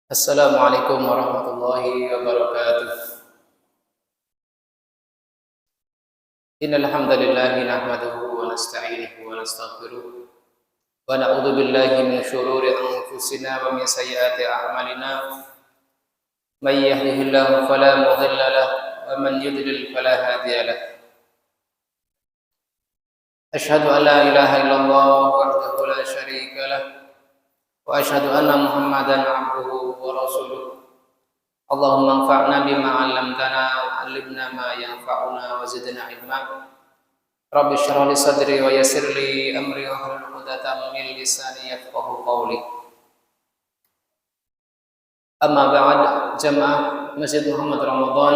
Assalamualaikum warahmatullahi wabarakatuh. Innal hamdalillah nahmaduhu wa nasta'inuhu wa nastaghfiruh wa na'udzu billahi min shururi anfusina wa min sayyiati a'malina. May yahdihillahu fala mudilla lahu wa man yudlil fala hadiya lahu. Asyhadu an la ilaha illallah wahdahu la syarika lahu wa asyhadu anna Muhammadan 'abduhu wa rasuluh. Allahumma anfa'na bima 'allamtana wa 'allimna ma yanfa'una wa zidna 'ilma. Rabbi shrah li sadri wa yassir li amri wahlul 'uqdatam min lisani yafqahu qawli. Amma ba'd, jamaah Masjid Muhammad Ramadan,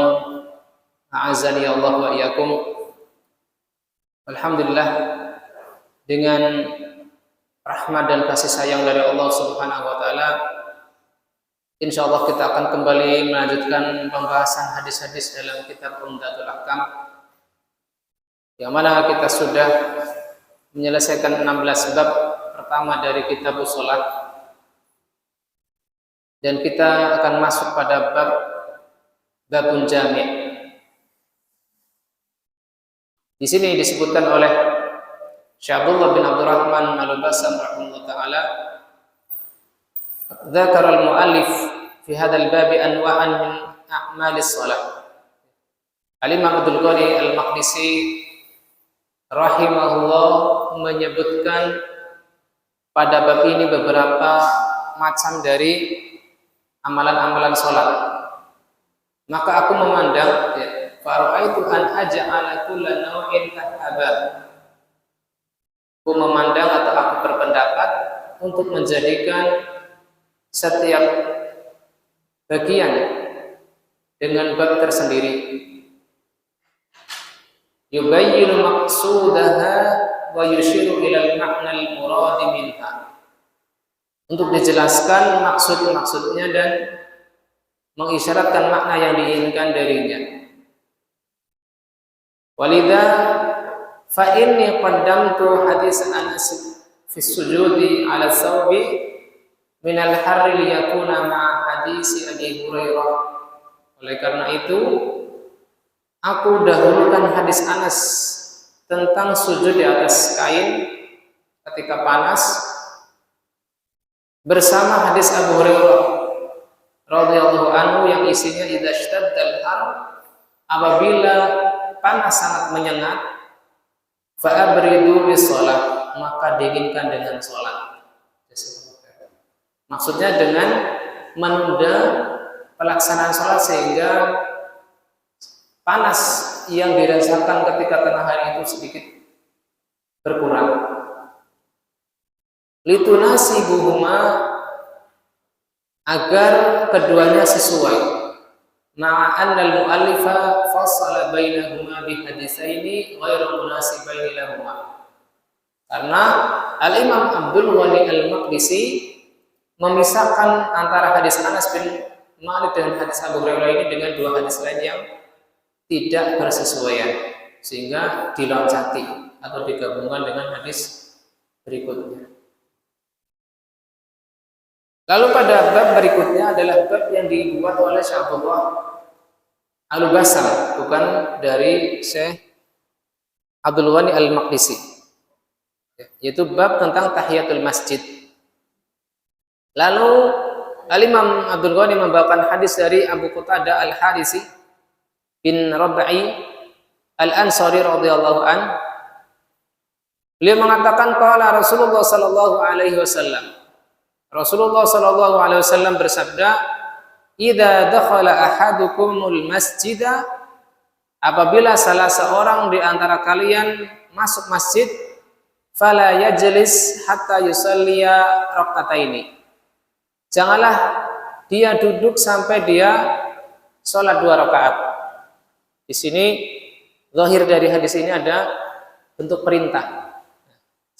a'azzani Allah wa iyyakum. Alhamdulillah, dengan rahmat dan kasih sayang dari Allah Subhanahu wa taala, insyaallah kita akan kembali melanjutkan pembahasan hadis-hadis dalam kitab Umdatul Ahkam, yang mana kita sudah menyelesaikan 16 bab pertama dari kitab Shalah, dan kita akan masuk pada babun jami'. Di sini disebutkan oleh Syekh Abdullah bin Abdurrahman Al-Basam rahimahullah ta'ala, dzakara al-muallif fi hadzal babi anwa'an min a'malis shalah. Al-Imam Abdul Ghani Al-Maqdisi rahimahullah menyebutkan pada bab ini beberapa macam dari amalan-amalan salat. Maka aku memandang, fara'aitu an aj'ala kulla naw'in kahaba. Aku memandang atau aku berpendapat untuk menjadikan setiap bagian dengan bab tersendiri. Yubayyinu maqsudaha wa yushiru ila al-ma'na al-murad minha. Untuk dijelaskan maksud-maksudnya dan mengisyaratkan makna yang diinginkan darinya. Walidha fa inni qaddamtu hadis Anas fi sujudi ala thawbi min al-harri liyakuna ma'a hadis Abi Hurairah. Oleh karena itu, aku dahulukan hadis Anas tentang sujud di atas kain ketika panas bersama hadis Abu Hurairah radhiyallahu anhu yang isinya idza ishtaddal har, apabila panas sangat menyengat, fa'abridu bis shalah, maka dinginkan dengan salat. Maksudnya dengan menunda pelaksanaan salat sehingga panas yang dirasakan ketika tengah hari itu sedikit berkurang. Litunasibuhuma, agar keduanya sesuai. Ma'an al-mu'allifa fassala bainahuma bi haditsaini ghairu munasibaini lahuma. Karena Al-Imam Abdul Ghani Al-Maqdisi memisahkan antara hadis Anas bin Malik dengan hadis Abu Hurairah ini dengan dua hadis lain yang tidak bersesuaian, sehingga diloncati atau digabungkan dengan hadis berikutnya. Lalu pada bab berikutnya adalah bab yang dibuat oleh Syekh Abdullah Al-Basam, bukan dari Syekh Abdul Ghani Al-Maqdisi, yaitu bab tentang tahiyatul masjid. Lalu Al-Imam Abdul Ghani membawakan hadis dari Abu Qatadah Al-Harisi bin Rabi'i Al-Ansari radhiyallahu an. Beliau mengatakan, qala Rasulullah sallallahu alaihi wasallam, Rasulullah sallallahu alaihi wasallam bersabda, "Idza dakhala ahadukumul masjida," apabila salah seorang di antara kalian masuk masjid, "fala yajlis hatta yusalliya rak'ataini." Janganlah dia duduk sampai dia salat 2 rakaat. Di sini zahir dari hadis ini ada bentuk perintah.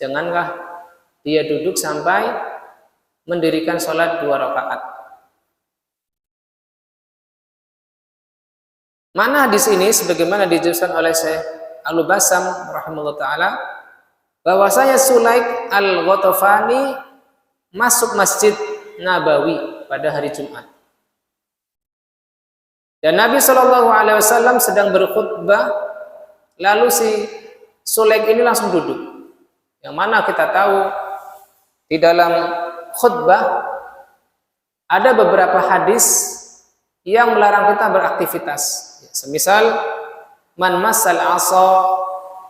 Janganlah dia duduk sampai mendirikan sholat 2 rakaat. Mana hadis ini sebagaimana dijelaskan oleh Syekh Al-Basam rahimahullah ta'ala, bahwasanya Sulaik Al-Ghatafani masuk Masjid Nabawi pada hari Jumat. Dan Nabi Shallallahu Alaihi Wasallam sedang berkhutbah, lalu si Sulaik ini langsung duduk. Yang mana kita tahu di dalam khutbah ada beberapa hadis yang melarang kita beraktivitas. Semisal man masal asa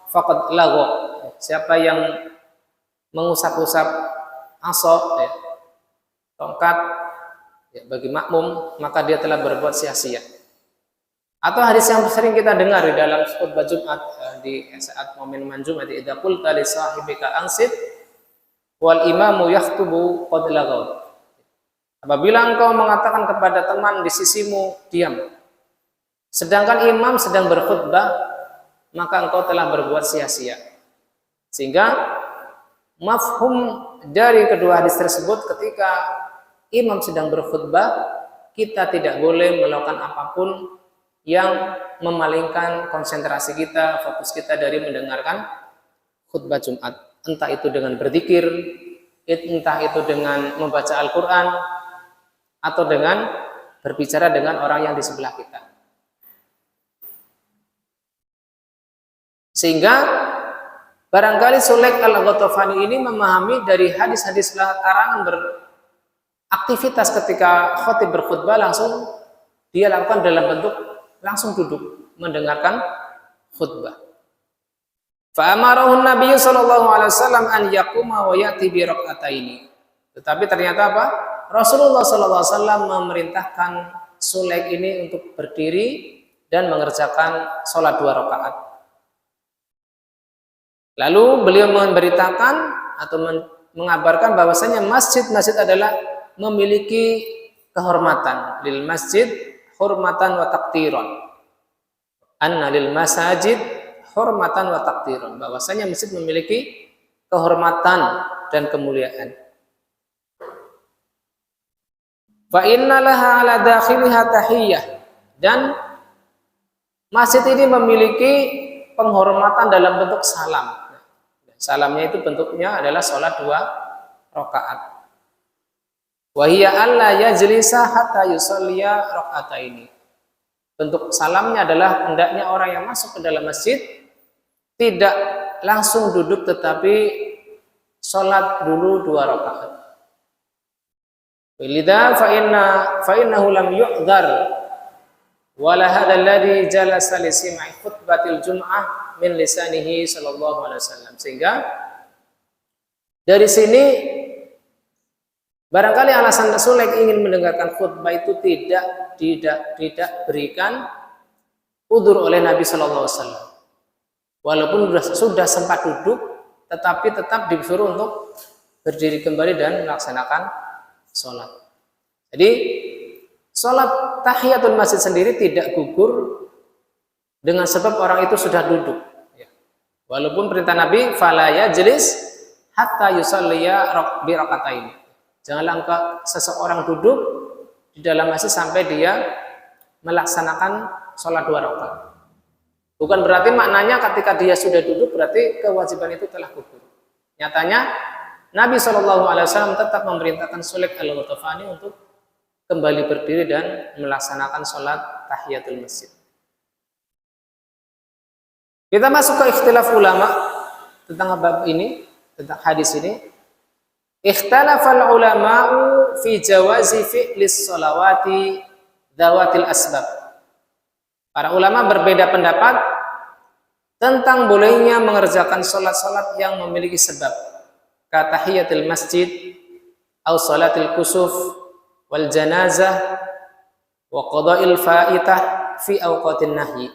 faqad lagha. Siapa yang mengusap-usap asa, tongkat bagi makmum, maka dia telah berbuat sia-sia. Atau hadis yang sering kita dengar di dalam khutbah Jumat, di saat momen Jumat, idza qulta li sahibika ansit wal imamu yaktubu qad laghaw. Apabila engkau mengatakan kepada teman di sisimu, diam, sedangkan imam sedang berkhutbah, maka engkau telah berbuat sia-sia. Sehingga mafhum dari kedua hadis tersebut, ketika imam sedang berkhutbah, kita tidak boleh melakukan apapun yang memalingkan konsentrasi kita, fokus kita dari mendengarkan khutbah Jumat. Entah itu dengan berzikir, entah itu dengan membaca Al-Quran, atau dengan berbicara dengan orang yang di sebelah kita. Sehingga barangkali Sulaik Al-Ghatafani ini memahami dari hadis-hadis larangan beraktivitas ketika khatib berkhutbah, langsung dia lakukan dalam bentuk langsung duduk mendengarkan khutbah. Fa'amarahu Nabi sallallahu alaihi wasallam an yaquma wa ya'ti bi rak'ataini. Tetapi ternyata apa? Rasulullah sallallahu alaihi wasallam memerintahkan Sulaik ini untuk berdiri dan mengerjakan sholat 2 rakaat. Lalu beliau memberitakan atau mengabarkan bahwasanya masjid-masjid adalah memiliki kehormatan. Lil masjid hurmatan wa taktiron. Anna lil masajid hurmatan wa taktiron. Bahwasanya masjid memiliki kehormatan dan kemuliaan. Fa innalaha ala dakhiliha tahiyyah. Dan masjid ini memiliki penghormatan dalam bentuk salam. Salamnya itu bentuknya adalah sholat 2 rakaat. Wa hiya alla yajlisa hatta yusalliya rak'ataini. Bentuk salamnya adalah hendaknya orang yang masuk ke dalam masjid tidak langsung duduk, tetapi sholat dulu 2 rakaat. Lidza fa innahu lam yu'dzar wala hadha alladhi jalasa li sim'i khutbatil jum'ah min lisanihi sallallahu alaihi wasallam. Sehingga dari sini barangkali alasan Sulaik ingin mendengarkan khutbah itu tidak berikan udzur oleh Nabi sallallahu alaihi wasallam. Walaupun sudah sempat duduk, tetapi tetap disuruh untuk berdiri kembali dan melaksanakan sholat. Jadi sholat tahiyatul masjid sendiri tidak gugur dengan sebab orang itu sudah duduk. Walaupun perintah Nabi fala yajlis hatta yusalliya bi rak'ataini. Janganlah seseorang duduk di dalam masjid sampai dia melaksanakan sholat 2 rakaat. Bukan berarti maknanya ketika dia sudah duduk berarti kewajiban itu telah gugur. Nyatanya Nabi SAW tetap memerintahkan Sulaik Al-Ghatafani untuk kembali berdiri dan melaksanakan sholat tahiyatul masjid. Kita masuk ke ikhtilaf ulama tentang bab ini, tentang hadis ini. Ikhtalafal ulama'u fi jawazi fi'lis sholawati dhawatil asbab. Para ulama berbeda pendapat tentang bolehnya mengerjakan sholat-sholat yang memiliki sebab. Katahiyatil masjid, au sholatil kusuf, wal janazah, wa qada'il fa'itah fi awqatin nahyi.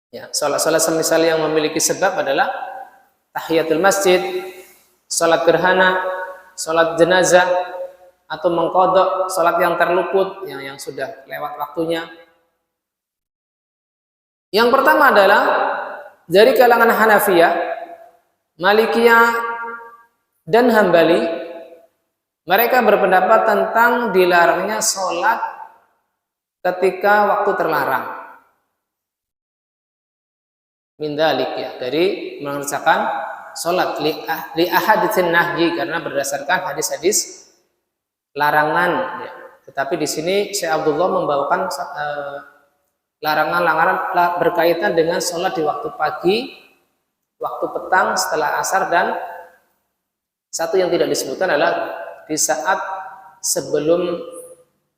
Ya, sholat-sholat semisal yang memiliki sebab adalah tahiyatul masjid, sholat gerhana, sholat jenazah, atau mengqadha sholat yang terluput, yang sudah lewat waktunya. Yang pertama adalah dari kalangan Hanafiyah, Malikiyah, dan Hambali, mereka berpendapat tentang dilarangnya sholat ketika waktu terlarang. Min dzalik, ya, dari mengerjakan sholat li ahaditsin nahyi, karena berdasarkan hadis-hadis larangan, ya. Tetapi di sini Syekh Abdullah membawakan larangan-larangan berkaitan dengan sholat di waktu pagi, waktu petang, setelah asar, dan satu yang tidak disebutkan adalah di saat sebelum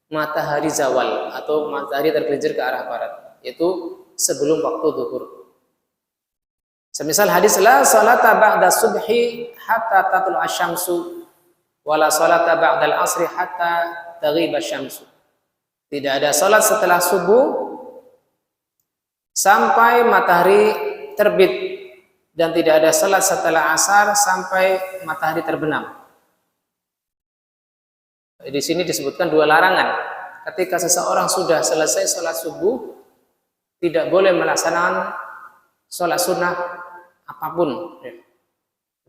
matahari zawal atau matahari tergelincir ke arah barat, yaitu sebelum waktu zuhur. Semisal hadis la salata ba'da subhi hatta tatlu asy-syamsu wala salata ba'da al-'asri hatta taghiba asy-syamsu. Tidak ada salat setelah subuh sampai matahari terbit, dan tidak ada salat setelah asar sampai matahari terbenam. Di sini disebutkan dua larangan. Ketika seseorang sudah selesai sholat subuh, tidak boleh melaksanakan sholat sunnah apapun.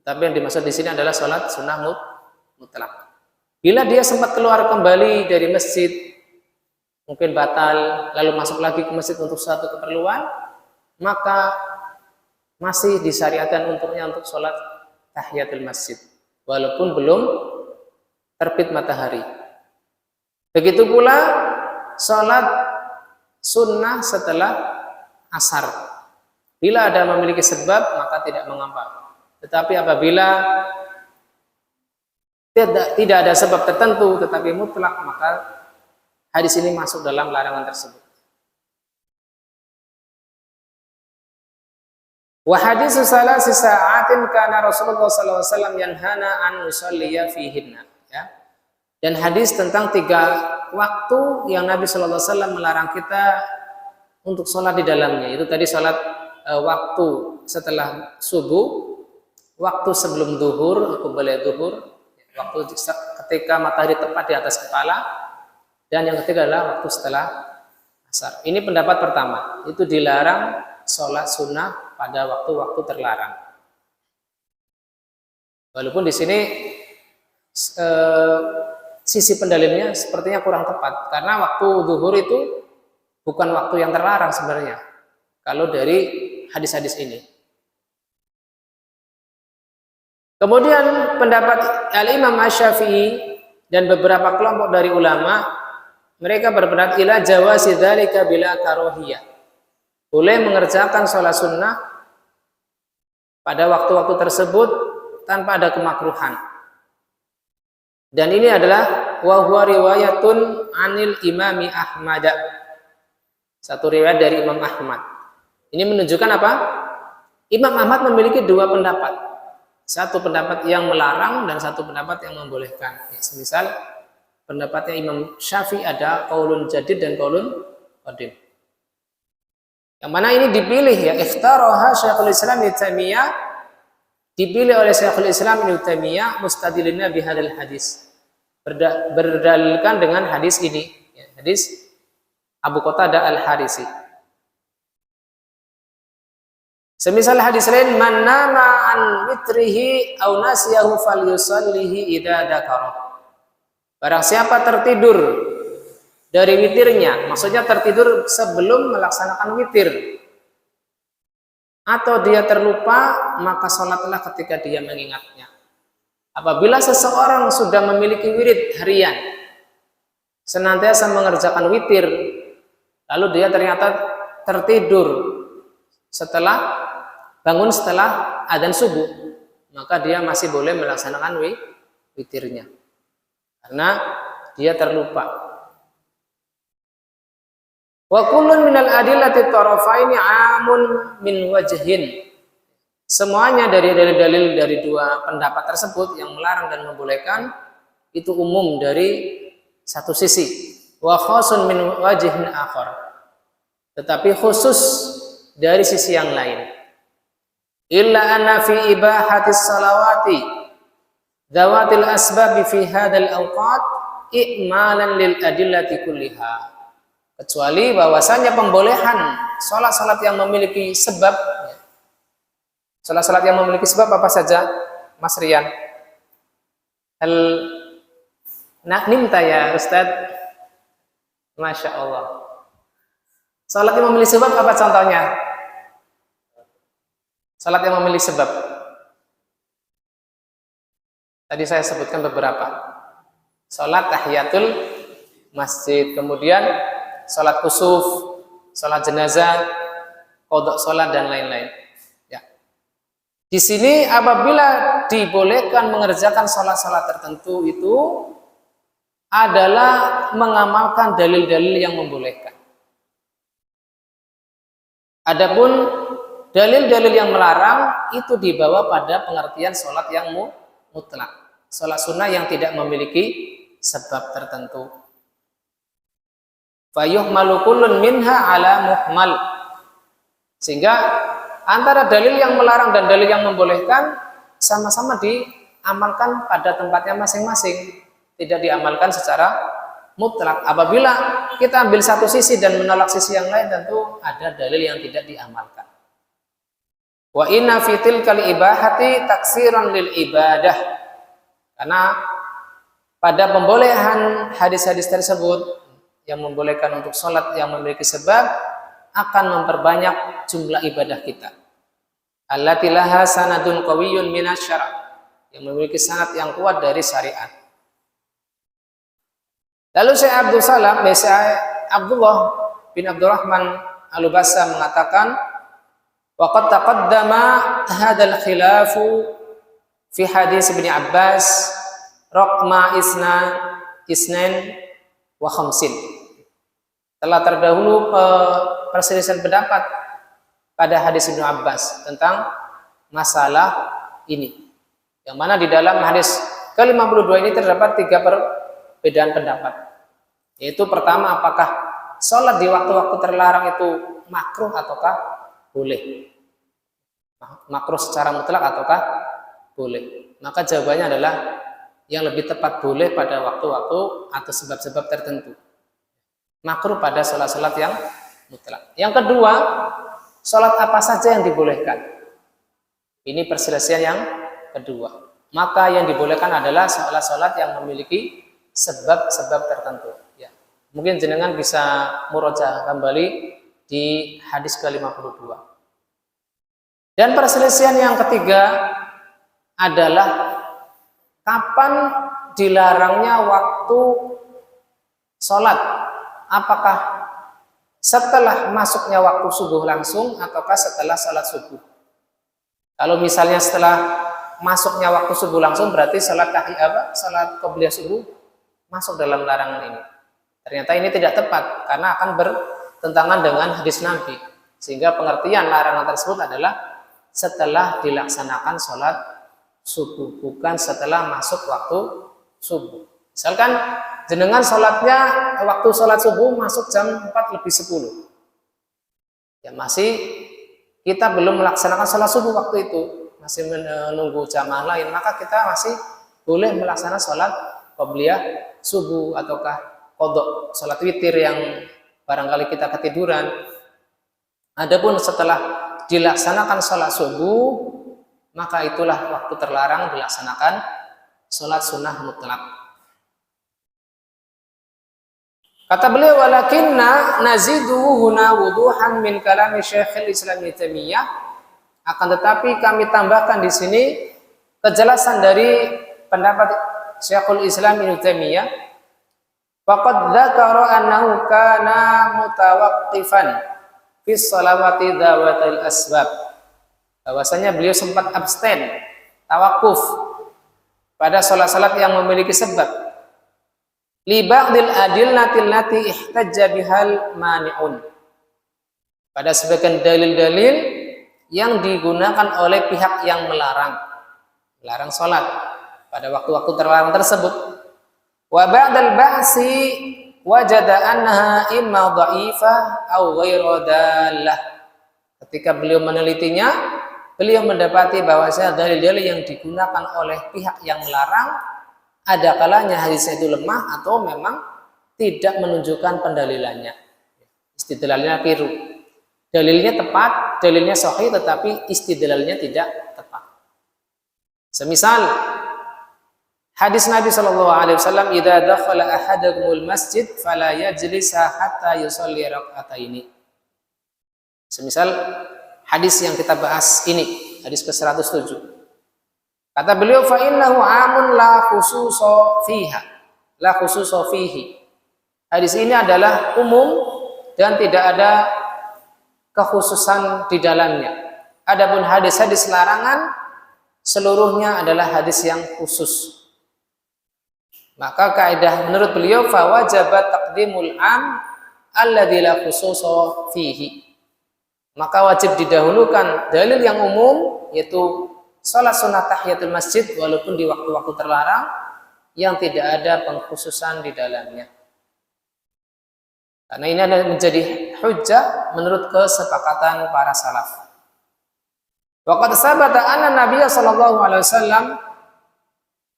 Tapi yang dimaksud di sini adalah sholat sunnah mutlak. Bila dia sempat keluar kembali dari masjid, mungkin batal, lalu masuk lagi ke masjid untuk suatu keperluan, maka masih disyariatkan untuknya untuk sholat tahiyatul masjid, walaupun belum terbit matahari. Begitu pula sholat sunnah setelah asar. Bila ada memiliki sebab, maka tidak mengapa. Tetapi apabila tidak ada sebab tertentu tetapi mutlak, maka hadis ini masuk dalam larangan tersebut. Wa hadisu salasi sa'atin kana Rasulullah sallallahu alaihi wasallam yanhana an nusalliya fihinna, ya. Dan hadis tentang 3 waktu yang Nabi sallallahu alaihi wasallam melarang kita untuk sholat di dalamnya. Itu tadi sholat waktu setelah subuh, waktu sebelum zuhur, qabla zuhur, waktu ketika matahari tepat di atas kepala, dan yang ketiga adalah waktu setelah asar. Ini pendapat pertama, itu dilarang sholat sunnah pada waktu-waktu terlarang. Walaupun di sini sisi pendalilnya sepertinya kurang tepat, karena waktu zuhur itu bukan waktu yang terlarang sebenarnya kalau dari hadis-hadis ini. Kemudian pendapat Al-Imam Asy-Syafi'i dan beberapa kelompok dari ulama, mereka berpendapat ila jawazi dzalika bila karohiyah, boleh mengerjakan sholat sunnah pada waktu-waktu tersebut tanpa ada kemakruhan. Dan ini adalah wa huwa riwayatun anil imami Ahmad, satu riwayat dari Imam Ahmad. Ini menunjukkan apa? Imam Ahmad memiliki 2 pendapat. Satu pendapat yang melarang dan satu pendapat yang membolehkan. Ya, semisal pendapatnya Imam Syafi'i ada qaulun jadid dan qaulun qadim. Yang mana ini dipilih, ya, ikhtaraha Syekhul Islam Ibnu Taimiyah, dipilih oleh Syekhul Islam Ibnu Taimiyah mustadilina bihadzal hadis, berdalilkan dengan hadis ini, ya, hadis Abu Qatadah Al-Harisi. Semisal hadis lain, man nama an witrihi aw nasiyahu falyusallihi idza dzakara. Barang siapa tertidur dari witirnya, maksudnya tertidur sebelum melaksanakan witir, atau dia terlupa, maka sholatlah ketika dia mengingatnya. Apabila seseorang sudah memiliki wirid harian, senantiasa mengerjakan witir, lalu dia ternyata tertidur bangun setelah adzan subuh, maka dia masih boleh melaksanakan witirnya karena dia terlupa. Wa kullun minal adillati tarafaini amun min wajhin. Semuanya dari dalil-dalil dari 2 pendapat tersebut yang melarang dan membolehkan itu umum dari satu sisi. Wa khasun min wajhin akhar. Tetapi khusus dari sisi yang lain. Illa anna fi ibahatis salawati dawatil asbabi fi hadzal awqat i'malan lil adillati kulliha. Kecuali bahwasanya pembolehan salat-salat yang memiliki sebab, salat-salat yang memiliki sebab apa saja, Mas Rian? Nimta ya Ustaz? Masya Allah. Salat yang memiliki sebab apa contohnya? Salat yang memiliki sebab. Tadi saya sebutkan beberapa. Salat tahiyatul masjid, kemudian salat kusuf, salat jenazah, qada salat dan lain-lain. Ya. Di sini apabila dibolehkan mengerjakan salat-salat tertentu itu adalah mengamalkan dalil-dalil yang membolehkan. Adapun dalil-dalil yang melarang itu dibawa pada pengertian sholat yang mutlak, sholat sunnah yang tidak memiliki sebab tertentu. Fayuhmalu kullun minha ala muhmal, sehingga antara dalil yang melarang dan dalil yang membolehkan sama-sama diamalkan pada tempatnya masing-masing, tidak diamalkan secara mutlak. Apabila kita ambil satu sisi dan menolak sisi yang lain, tentu ada dalil yang tidak diamalkan. Wa inna fitil kali ibahati taksiran lil ibadah, karena pada pembolehan hadis-hadis tersebut yang membolehkan untuk sholat yang memiliki sebab akan memperbanyak jumlah ibadah kita. Allati laha sanadun qawiyyun minasyara', yang memiliki sanad yang kuat dari syariat. Lalu Syekh Abdullah bin Abdurrahman Al-Ubassa mengatakan, waqad taqaddama hadzal khilafu fi hadis Ibnu Abbas raqma isnan wa khamsin. Telah terdahulu perselisihan pendapat pada hadis Ibnu Abbas tentang masalah ini, yang mana di dalam hadis ke-52 ini terdapat 3 perbedaan pendapat. Yaitu pertama, apakah sholat di waktu-waktu terlarang itu makruh ataukah boleh? Makruh secara mutlak ataukah boleh? Maka jawabannya adalah yang lebih tepat boleh pada waktu-waktu atau sebab-sebab tertentu. Makruh pada sholat-sholat yang mutlak. Yang kedua, sholat apa saja yang dibolehkan? Ini perselisihan yang kedua. Maka yang dibolehkan adalah sholat-sholat yang memiliki sebab-sebab tertentu. Ya. Mungkin jenengan bisa murojaah kembali di hadis ke-52. Dan perselisihan yang ketiga adalah kapan dilarangnya waktu sholat. Apakah setelah masuknya waktu subuh langsung ataukah setelah sholat subuh? Kalau misalnya setelah masuknya waktu subuh langsung, berarti sholat qobliyah subuh masuk dalam larangan ini. Ternyata ini tidak tepat karena akan bertentangan dengan hadis Nabi, sehingga pengertian larangan tersebut adalah setelah dilaksanakan sholat subuh, bukan setelah masuk waktu subuh. Misalkan jenengan sholatnya waktu sholat subuh masuk jam 4:10, ya masih kita belum melaksanakan sholat subuh waktu itu, masih menunggu jamaah lain, maka kita masih boleh melaksanakan sholat qobliyah subuh ataukah qada salat witir yang barangkali kita ketiduran. Adapun setelah dilaksanakan salat subuh, maka itulah waktu terlarang dilaksanakan salat sunnah mutlak. Kata beliau, walakinna nazidu huna wuduhan min kalami Syekhul Islam Ibnu Taimiyah, akan tetapi kami tambahkan di sini kejelasan dari pendapat Syekhul Islam Ibnu Taimiyah. Faqad dzakara annahu kana mutawaqqifan fi shalawati dzawatil asbab. Bahwasanya beliau sempat abstain, tawakuf pada salat-salat yang memiliki sebab. Li ba'dil adillati allati ihtajja bihal mani'un. Pada sebagian dalil-dalil yang digunakan oleh pihak yang melarang salat pada waktu-waktu terlarang tersebut. Wa ba'dal ba'si wajada annaha imma dha'ifah aw ghairu dallah. Ketika beliau menelitinya, beliau mendapati bahwasanya dalil-dalil yang digunakan oleh pihak yang melarang ada kalanya hadisnya itu lemah atau memang tidak menunjukkan pendalilannya. Istidlalnya keliru. Dalilnya tepat, dalilnya sahih, tetapi istidlalnya tidak tepat. Semisal hadis Nabi sallallahu alaihi wasallam, "Idza dakhala ahadakumul masjid fala yajlisa hatta yusalli rak'ataini." Semisal hadis yang kita bahas ini, hadis ke-107. Kata beliau, fa innahu amun la khususa fiha. la khususa fihi. Hadis ini adalah umum dan tidak ada kekhususan di dalamnya. Adapun hadis-hadis larangan seluruhnya adalah hadis yang khusus. Maka kaidah menurut beliau fawajabat taqdimul am alladzi la khususa fihi. Maka wajib didahulukan dalil yang umum, yaitu salat sunat tahiyatul masjid walaupun di waktu-waktu terlarang yang tidak ada pengkhususan di dalamnya. Karena ini adalah menjadi hujjah menurut kesepakatan para salaf. Waqad sabata anna Nabiy sallallahu alaihi wasallam,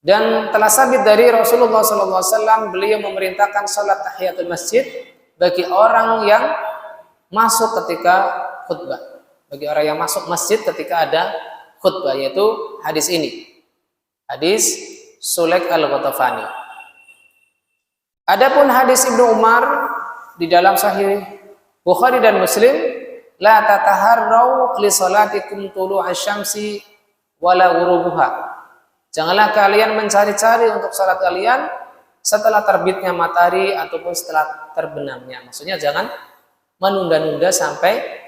dan telah sabit dari Rasulullah sallallahu alaihi wasallam beliau memerintahkan salat tahiyatul masjid bagi orang yang masuk ketika khutbah, bagi orang yang masuk masjid ketika ada khutbah, yaitu hadis ini, hadis Sulaik al-Ghatafani. Adapun hadis Ibnu Umar di dalam Sahih Bukhari dan Muslim, la tataharrau li salatikum tulu'a syamsi wala ghurubuha. Janganlah kalian mencari-cari untuk salat kalian setelah terbitnya matahari ataupun setelah terbenamnya. Maksudnya jangan menunda-nunda sampai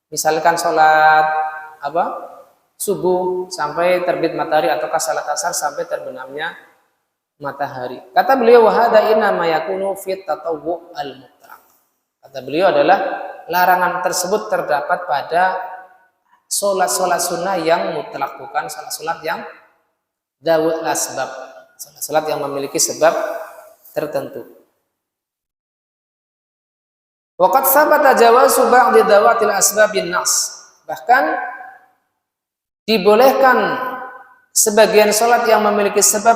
misalkan sholat subuh sampai terbit matahari ataukah salat asar sampai terbenamnya matahari. Kata beliau, wahada inna ma yakunu fit tatawwu al-mutlaq. Kata beliau adalah larangan tersebut terdapat pada sholat-sholat sunnah yang mutlak, bukan sholat-sholat yang dawul asbab, sholat-sholat yang memiliki sebab tertentu. Waqad sabata jawazu ba'di dawatil asbabin nas. Bahkan dibolehkan sebagian sholat yang memiliki sebab,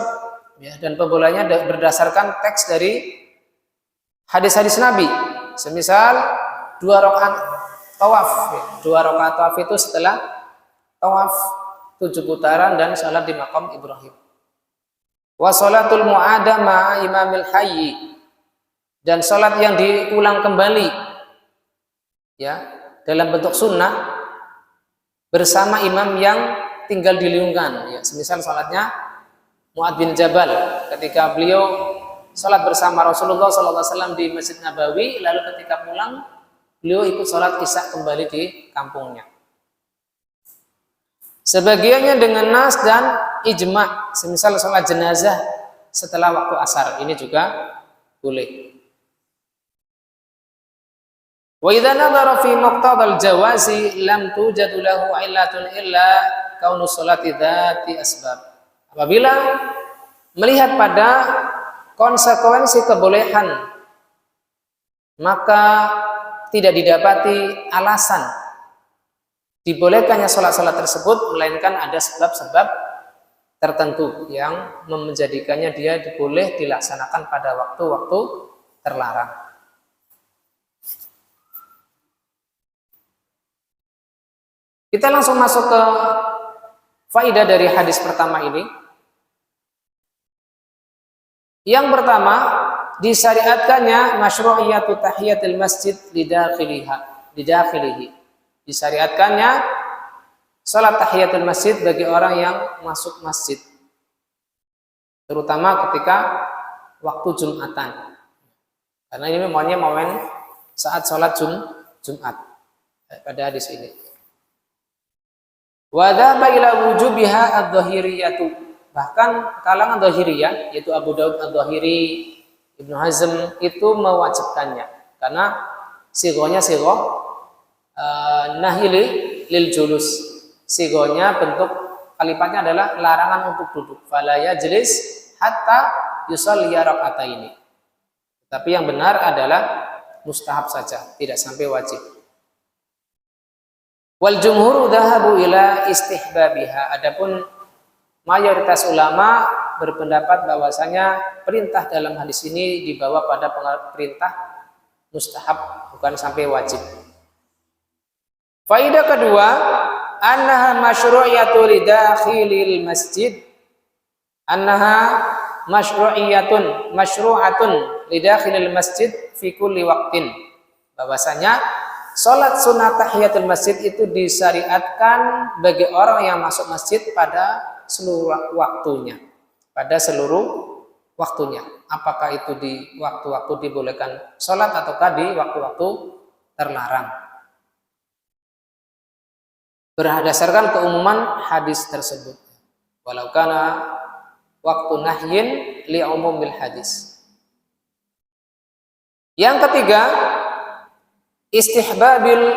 ya, dan pembolehnya berdasarkan teks dari hadis-hadis Nabi. Semisal 2 rakaat tawaf, ya, 2 rakaat tawaf itu setelah tawaf 7 putaran dan sholat di maqam Ibrahim. Wa sholatul mu'ada ma'a imamil hayyi, dan sholat yang diulang kembali, ya, dalam bentuk sunnah bersama imam yang tinggal di lingkungan, ya, semisal sholatnya Mu'ad bin Jabal ketika beliau sholat bersama Rasulullah SAW di Masjid Nabawi, lalu ketika pulang beliau ikut sholat isya kembali di kampungnya. Sebagiannya dengan nas dan ijma, semisal sholat jenazah setelah waktu asar, ini juga boleh. Wa idza nadhara fi muqtadal jawazi lam tujad lahu illatun illa kaunu sholati dzati asbab. Apabila melihat pada konsekuensi kebolehan, maka tidak didapati alasan dibolehkannya sholat-sholat tersebut, melainkan ada sebab-sebab tertentu yang menjadikannya dia boleh dilaksanakan pada waktu-waktu terlarang. Kita langsung masuk ke faidah dari hadis pertama ini. Yang pertama, disyariatkannya masyru'iyatu tahiyatul masjid lidakhilihi. Disyariatkannya salat tahiyatul masjid bagi orang yang masuk masjid, terutama ketika waktu Jumatan. Karena ini momen saat salat Jumat pada hadis ini. Wa dhaba ila wujubiha adh-dhahiriyatu. Bahkan kalangan Dhahiriyah, yaitu Abu Daud Adh-Dhahiri, Ibnu Hazm itu mewajibkannya karena sigonya sigoh nahili lil julus. Sigonya bentuk kalimatnya adalah larangan untuk duduk. Fala yajlis hatta yusalli raka'ataini. Tapi yang benar adalah mustahab saja, tidak sampai wajib. Wal jumhur dhahabu ila istihbabiha. Adapun mayoritas ulama berpendapat bahwasanya perintah dalam hadis ini dibawa pada perintah mustahab, bukan sampai wajib. Faidah kedua, annaha masyru'iyatu lidakhilil masjid. Annaha masyru'atun lidakhilil masjid fi kulli waqtin. Bahwasanya salat sunat tahiyatul masjid itu disyariatkan bagi orang yang masuk masjid pada seluruh waktunya, pada seluruh waktunya. Apakah itu di waktu-waktu dibolehkan sholat ataukah di waktu-waktu terlarang. Berdasarkan keumuman hadis tersebut. Walau kana waktu nahyin li umumil hadis. Yang ketiga,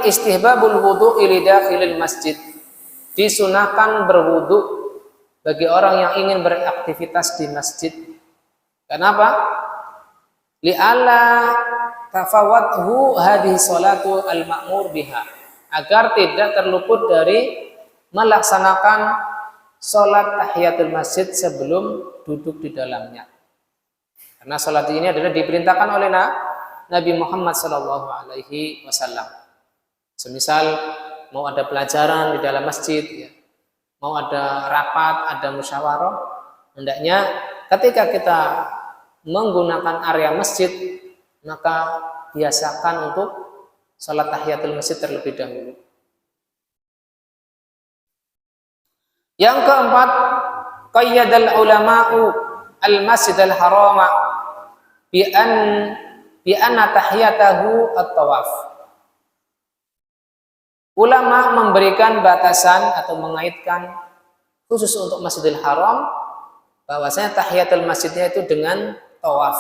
istihbabul wudu'i li dakhilil masjid. Disunahkan berwudu bagi orang yang ingin beraktivitas di masjid. Kenapa? Li'alla tafawathu hadhihi salatu al-ma'mur biha. Agar tidak terluput dari melaksanakan salat tahiyatul masjid sebelum duduk di dalamnya. Karena salat ini adalah diperintahkan oleh Nabi Muhammad SAW. Semisal mau ada pelajaran di dalam masjid, ya, mau ada rapat, ada musyawarah, hendaknya ketika kita menggunakan area masjid, maka biasakan untuk salat tahiyatul masjid terlebih dahulu. Yang keempat, qayyadal ulama'u al-masjid al-harama bi anna tahiyatahu at-tawaf. Ulama memberikan batasan atau mengaitkan khusus untuk Masjidil Haram bahwasanya tahiyatul masjidnya itu dengan tawaf,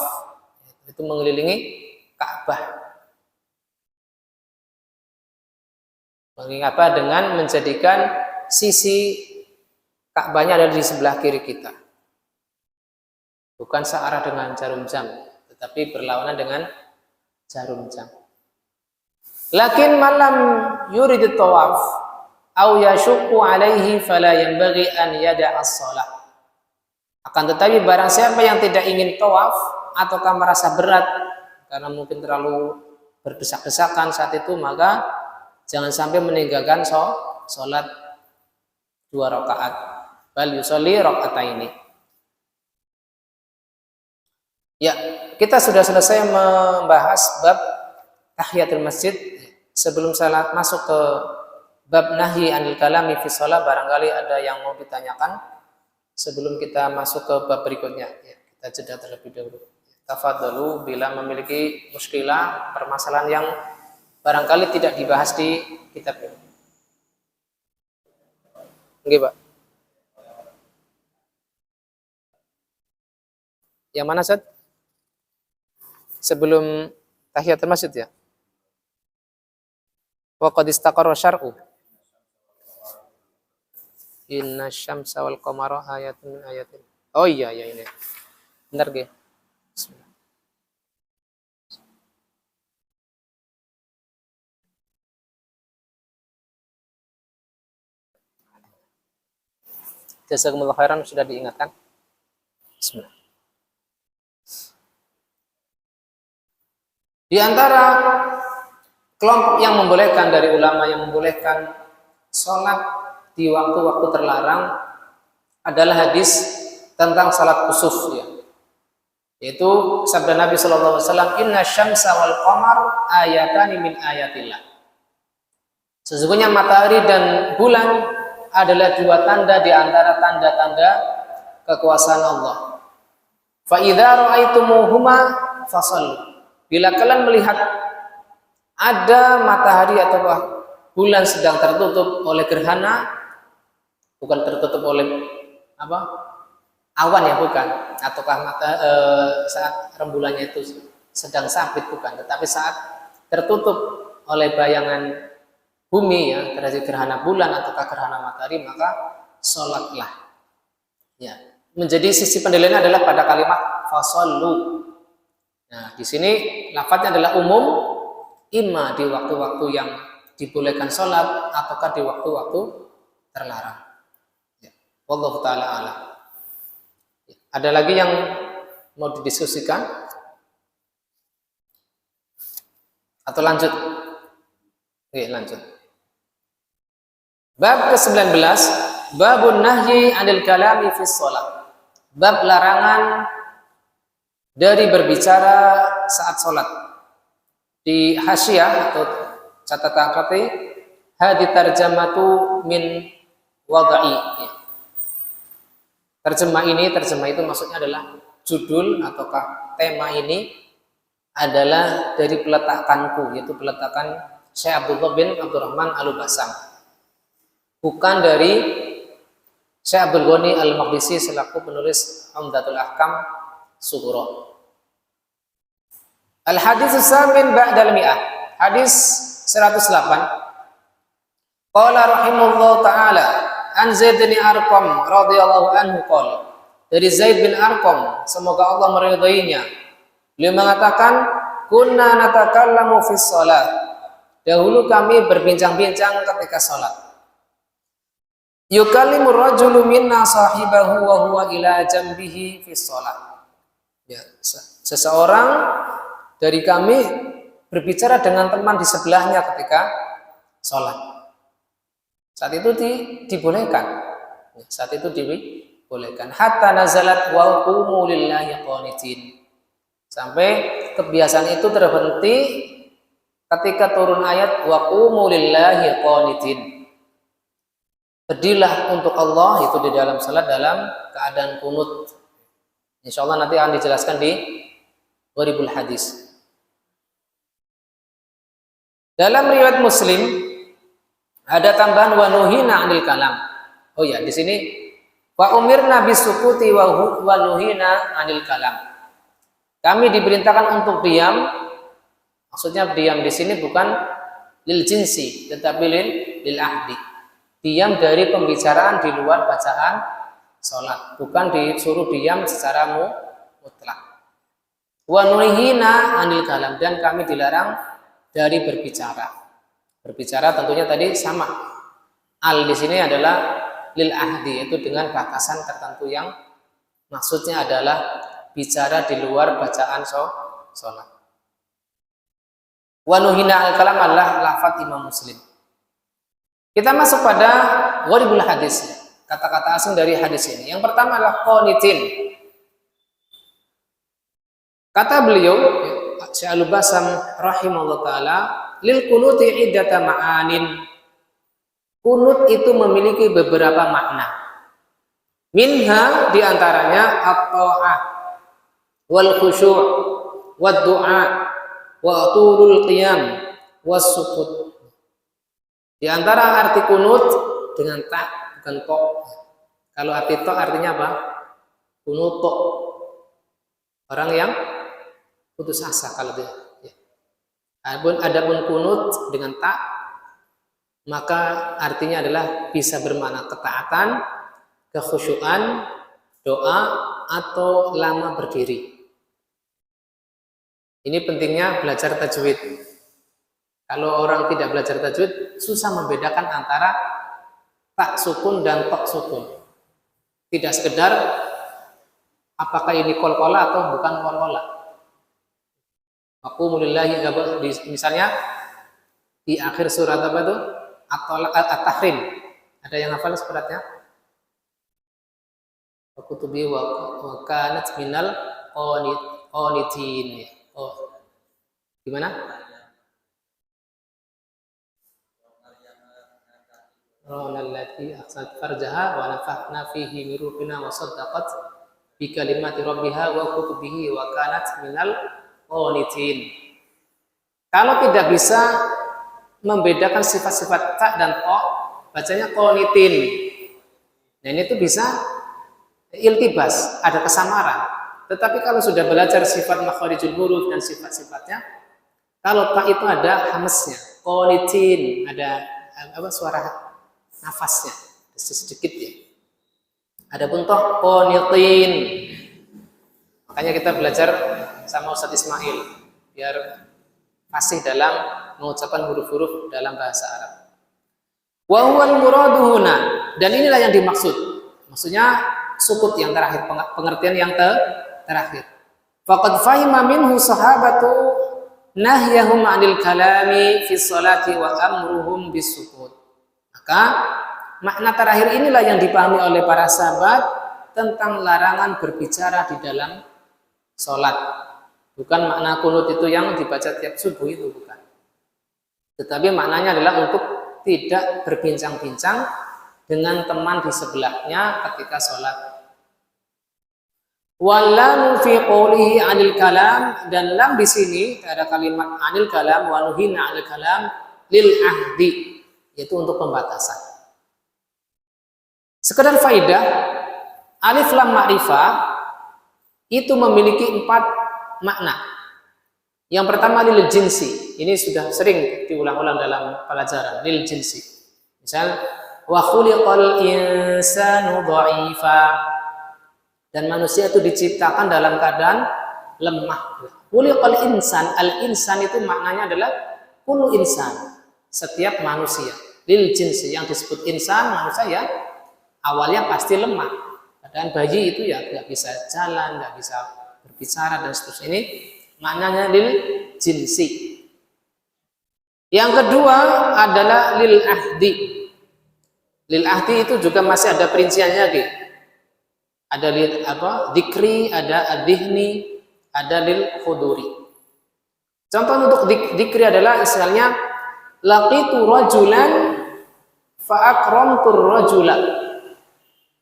itu mengelilingi Ka'bah. Mengingat apa? Dengan menjadikan sisi Ka'bahnya ada di sebelah kiri kita, bukan searah dengan jarum jam, tetapi berlawanan dengan jarum jam. Lakin malam yurid tawaf au yashukku alaihi fala yanbaghi an yada'a as-shalah. Akan tetapi barang siapa yang tidak ingin tawaf ataukah merasa berat karena mungkin terlalu berdesak-desakan saat itu, maka jangan sampai meninggalkan salat 2 rakaat. Bal yusolli raka'ataini. Ya, kita sudah selesai membahas bab tahiyatul masjid. Sebelum saya masuk ke bab nahi anil kalami fi shalah, barangkali ada yang mau ditanyakan sebelum kita masuk ke bab berikutnya. Ya, kita jeda terlebih dahulu. Tafadhalu bila memiliki muskilah, permasalahan yang barangkali tidak dibahas di kitab ini. Oke, Pak. Yang mana, Ustaz? Sebelum tahiyatul masjid ya? Wa qad istaqarra syar'u. Inna syamsa wal qamara ayatun min ayatin. Oh iya ya ini. Bentar, Ge. Bismillah. Jazakumullah khairan, sudah diingatkan. Bismillah. Di antara kelompok yang membolehkan dari ulama yang membolehkan sholat di waktu-waktu terlarang adalah hadis tentang sholat kusuf, ya. Yaitu sabda Nabi SAW, Inna syamsa wal qamar ayatani min ayatillah. Sesungguhnya matahari dan bulan adalah 2 tanda di antara tanda-tanda kekuasaan Allah. Fa idza ra'aitumuhuma fasallu. Bila kalian melihat ada matahari atau bulan sedang tertutup oleh gerhana, bukan tertutup oleh apa? Awan ya, bukan, ataukah saat rembulannya itu sedang sabit, bukan, tetapi saat tertutup oleh bayangan bumi, ya, terjadi gerhana bulan ataukah gerhana matahari, maka sholatlah. Ya, menjadi sisi penilaian adalah pada kalimat fasallu. Nah, di sini lafadznya adalah umum, imma di waktu-waktu yang dibolehkan sholat ataukah di waktu-waktu terlarang. Ya. Wallahu ta'ala a'lam. Ya. Ada lagi yang mau didiskusikan? Atau lanjut? Oke, lanjut. Bab ke-19, babun nahyi 'anil kalami fi shalah. Bab larangan dari berbicara saat sholat. Di hasyiah atau catatan kaki, hadi tarjamatu min wada'i. Terjemah itu maksudnya adalah judul ataukah tema ini adalah dari peletakanku, yaitu peletakan Syekh Abdullah bin Abdurrahman Al-Basam, bukan dari Syekh Abdul Ghani Al-Maqdisi selaku penulis Umdatul Ahkam Sughra. Al-hadits as-samin ba'dal mi'ah. Hadis 108. Qala rahimahullahu ta'ala an Zaid bin Arqam radhiyallahu anhu qala. Dari Zaid bin Arqam, semoga Allah meridainya, beliau mengatakan, kunna natakallamu fis shalah. Dahulu kami berbincang-bincang ketika salat. Yukallimur rajulu minna sahibahu wa huwa ila jambihi fis shalah. Ya, seseorang dari kami berbicara dengan teman di sebelahnya ketika sholat. Saat itu dibolehkan. Saat itu dibolehkan. Hatta nazalat wa qumu lillahi qanitin. Sampai kebiasaan itu terhenti ketika turun ayat wa qumu lillahi qanitin. Berdirilah untuk Allah itu di dalam salat dalam keadaan kunut. Insyaallah nanti akan dijelaskan di Gharibul Hadis. Dalam riwayat Muslim ada tambahan wa nuhina 'anil kalam. Oh ya, di sini wa umirna bisukuti wa nuhina 'anil kalam. Kami diperintahkan untuk diam. Maksudnya diam di sini bukan lil jinsi, tetapi lil ahdi. Diam dari pembicaraan di luar bacaan salat, bukan disuruh diam secara mutlak. Wa nuhina 'anil kalam, dan kami dilarang dari berbicara. Berbicara tentunya tadi sama. Al di sini adalah lil ahdi, yaitu dengan batasan tertentu yang maksudnya adalah bicara di luar bacaan sholat. Wa nuhina al kalam adalah lafaz Imam Muslim. Kita masuk pada Gharibul Hadis. Kata-kata asing dari hadis ini. Yang pertama adalah qanitin. Kata beliau Syekh Al-Basam rahimahullah ta'ala, lil kunuti iddata ma'anin. Kunut itu memiliki beberapa makna. Minha diantaranya at-ta'ah wal khusyu' wad du'a wa tulul qiyam was sukut. Di antara arti kunut dengan ta bukan to. Kalau arti to artinya apa? Kunuto. Orang yang putus asa kalau dia. Ya. Adapun kunut dengan ta, maka artinya adalah bisa bermakna ketaatan, kekhusyuan, doa, atau lama berdiri. Ini pentingnya belajar tajwid. Kalau orang tidak belajar tajwid, susah membedakan antara tak sukun dan tok sukun. Tidak sekedar apakah ini qalqalah atau bukan qalqalah. Aqumu lillahi, misalnya di akhir surat apa itu? At-Tahrim. Ada yang hafal suratnya? Wa kutubi wa kanat minal qanitin. Oh. Gimana? Allati ahsanat farjaha wa nafakhna fihi min ruhina wa saddaqat bi kalimati rabbiha wa kutubihi wa kanat minal qanitin. Kalau tidak bisa membedakan sifat-sifat ta dan to, bacanya qanitin. Nah, ini tuh bisa iltibas, ada kesamaran. Tetapi kalau sudah belajar sifat makharijul huruf dan sifat-sifatnya, kalau ta itu ada hamesnya, qanitin, ada suara nafasnya sedikit ya. Adapun to qanitin. Makanya kita belajar sama Ustaz Ismail biar fasih dalam mengucapkan huruf-huruf dalam bahasa Arab. Wa huwal muradu huna, dan inilah yang dimaksud. Maksudnya sukut yang terakhir, pengertian yang terakhir. Faqad fahima minhu sahabatu nahyahum 'anil kalami fi sholati wa amruhum bisukut. Maka makna terakhir inilah yang dipahami oleh para sahabat tentang larangan berbicara di dalam sholat. Bukan makna kunut itu yang dibaca tiap subuh, itu bukan. Tetapi maknanya adalah untuk tidak berbincang-bincang dengan teman di sebelahnya ketika sholat. Wallamu fi qoulihi 'anil kalam, dan lam di sini ada kalimat 'anil kalam wa nuhina 'anil kalam lil ahdi, yaitu untuk pembatasan. Sekedar faidah, alif lam ma'rifah itu memiliki 4 makna. Yang pertama lil jinsi. Ini sudah sering diulang-ulang dalam pelajaran, lil jinsi. Misal wa khuliqal insanu dha'ifa, dan manusia itu diciptakan dalam keadaan lemah. Khuliqal insan, al-insan itu maknanya adalah kullu insan, setiap manusia. Lil jinsi, yang disebut insan manusia ya awalnya pasti lemah. Keadaan bayi itu ya nggak bisa jalan, nggak bisa berbicara dan seterusnya. Ini maknanya lil jinsi. Yang kedua adalah lil ahdi. Lil ahdi itu juga masih ada perinciannya gitu. Ada lil dikri, ada adhni, ada lil khuduri. Contoh untuk dikri adalah misalnya laqitu rajulan fa akramtur rajula.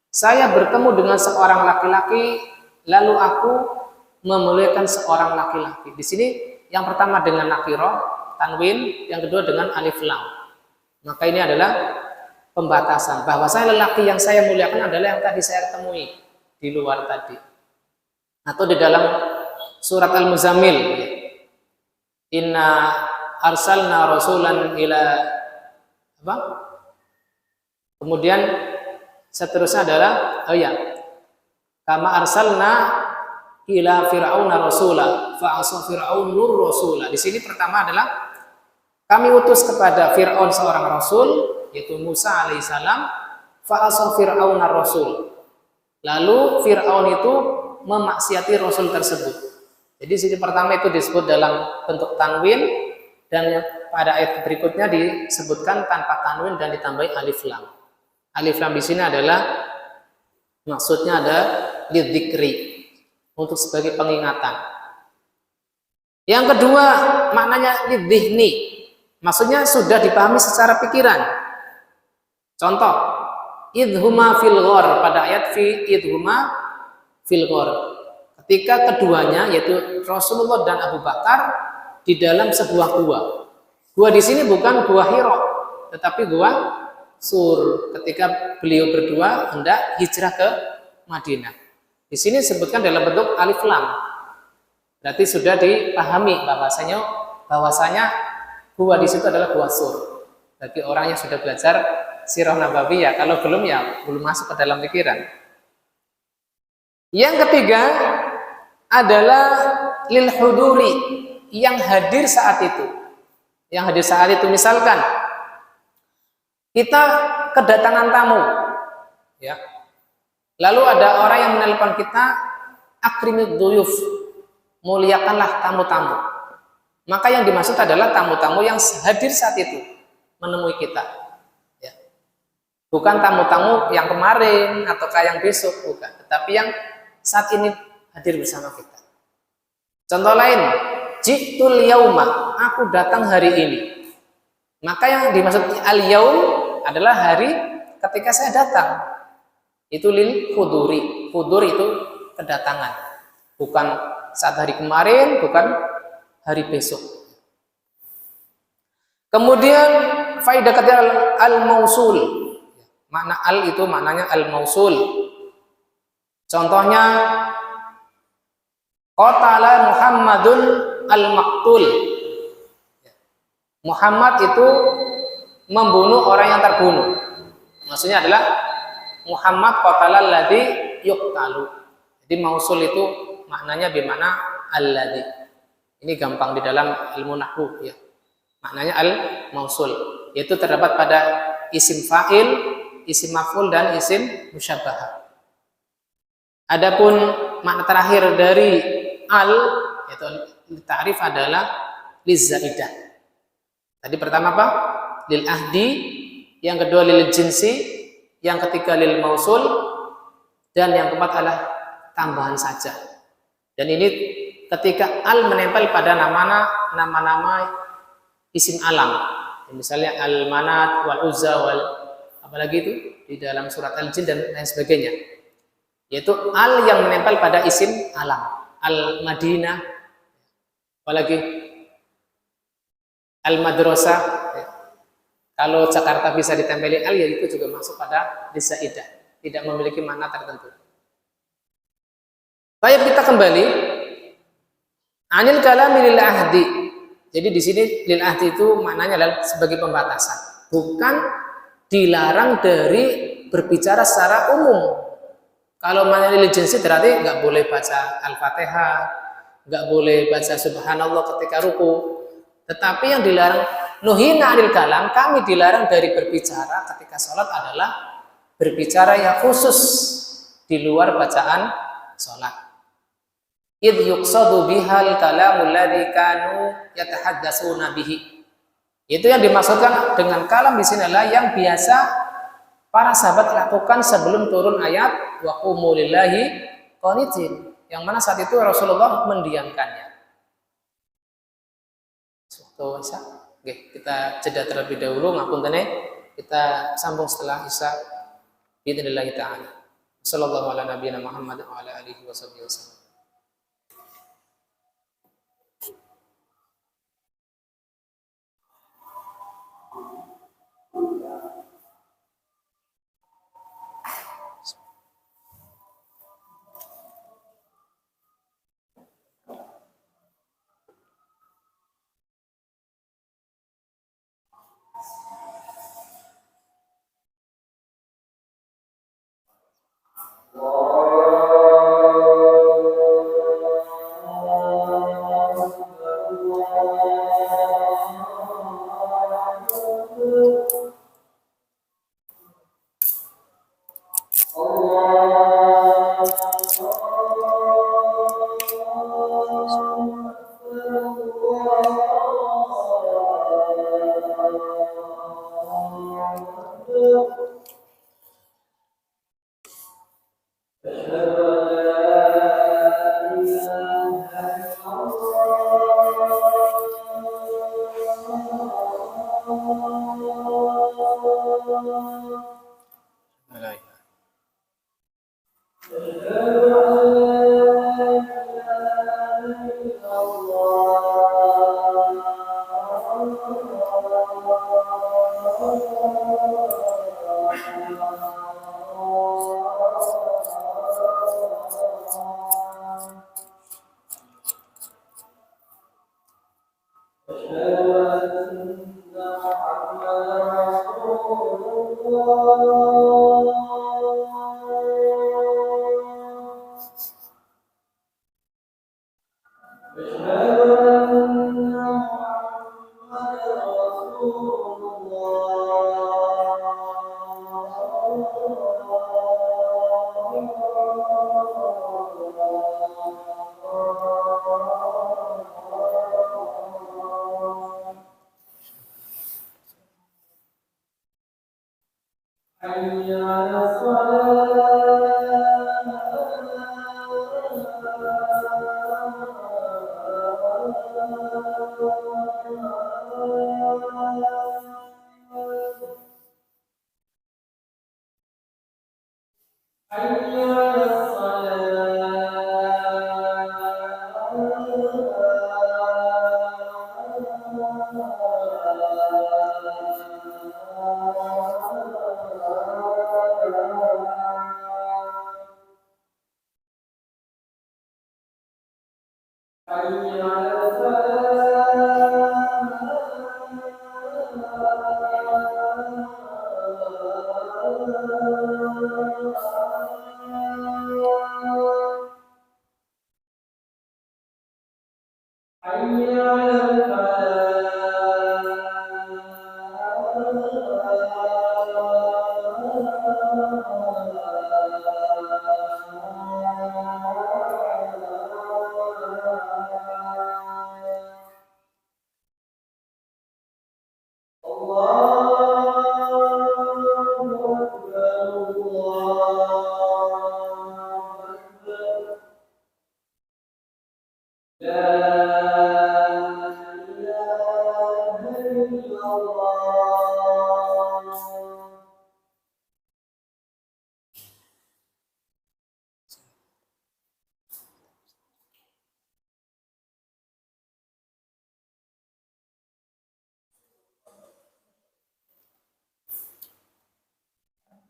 Saya bertemu dengan seorang laki-laki lalu aku memuliakan seorang laki-laki. Di sini yang pertama dengan nakirah, tanwin, yang kedua dengan alif lam. Maka ini adalah pembatasan bahwa saya lelaki yang saya muliakan adalah yang tadi saya temui di luar tadi. Atau di dalam surat Al-Muzammil, inna arsalna rasulan ila apa? Kemudian seterusnya adalah kama arsalna ila fir'auna rasula fa asa fir'aunur rasula. Di sini pertama adalah kami utus kepada Fir'aun seorang rasul, yaitu Musa alaihissalam, fa asa fir'aunar rasul. Lalu Fir'aun itu memaksiati Rasul tersebut. Jadi sisi pertama itu disebut dalam bentuk tanwin, dan pada ayat berikutnya disebutkan tanpa tanwin dan ditambahi alif lam. Alif lam di sini adalah maksudnya ada lidzikri, untuk sebagai pengingatan. Yang kedua maknanya lidzihni, maksudnya sudah dipahami secara pikiran. Contoh idhuma fil ghor, pada ayat idhuma fil ghor, ketika keduanya yaitu Rasulullah dan Abu Bakar di dalam sebuah gua. Gua di sini bukan gua Hira, tetapi gua Sur, ketika beliau berdua hendak hijrah ke Madinah. Di sini disebutkan dalam bentuk alif lam. Berarti sudah dipahami bahwasanya gua di situ adalah gua Sur. Bagi orang yang sudah belajar sirah nabawiyah, kalau belum ya belum masuk ke dalam pikiran. Yang ketiga adalah lil huduri, yang hadir saat itu. Yang hadir saat itu, misalkan kita kedatangan tamu, ya. Lalu ada orang yang menelpon kita, akrimid duyuf, muliakanlah tamu-tamu. Maka yang dimaksud adalah tamu-tamu yang hadir saat itu menemui kita. Bukan tamu-tamu yang kemarin atau yang besok, bukan. Tetapi yang saat ini hadir bersama kita. Contoh lain, ji'tul yauma, aku datang hari ini. Maka yang dimaksud al-yaum adalah hari ketika saya datang. Itu lil huduri. Hudur itu kedatangan. Bukan saat hari kemarin, bukan hari besok. Kemudian faidah ketiga al-mausul. Makna al itu maknanya al-mausul. Contohnya qatala Muhammadun al-maqtul. Muhammad itu membunuh orang yang terbunuh. Maksudnya adalah Muhammad qatala alladzi yuqtalu. Jadi mausul itu maknanya bimana alladzi. Ini gampang di dalam ilmu nahwu ya. Maknanya al-mausul, yaitu terdapat pada isim fa'il, isim maf'ul dan isim musyabbah. Adapun makna terakhir dari al yaitu ta'rif adalah lizzaidah. Tadi pertama apa? Lil ahdi, yang kedua lil jinsi, yang ketiga lil mausul, dan yang keempat adalah tambahan saja. Dan ini ketika al menempel pada nama-nama isim alam. Misalnya al-manat wal uzza wal apalagi itu di dalam surat al-jin dan lain sebagainya. yaitu al yang menempel pada isim alam. Al-Madinah, apalagi Al-Madrasah. Kalau Jakarta bisa ditempeli al, ya itu juga masuk pada lisaidah, tidak memiliki makna tertentu. Baik, kita kembali. Anil kalami lil ahdi. Jadi di sini lil ahdi itu maknanya adalah sebagai pembatasan, bukan dilarang dari berbicara secara umum. Kalau maknanya lil jinsi berarti nggak boleh baca Al-Fatihah, nggak boleh baca Subhanallah ketika ruku. Tetapi yang dilarang nuhina anil kalam, kami dilarang dari berbicara ketika sholat adalah berbicara yang khusus di luar bacaan sholat. Idh yuqsadu bihal kalamul ladzi kanu yatahaddatsuna bihi. Itu yang dimaksudkan dengan kalam di sini adalah yang biasa para sahabat lakukan sebelum turun ayat wa qumu lillahi qanitin, yang mana saat itu Rasulullah mendiamkannya. Oke, kita jeda terlebih dahulu, ngapunten kita sambung setelah Isya biidznillah taala. Sallallahu ala nabiyina Muhammad wa ala alihi wasallam.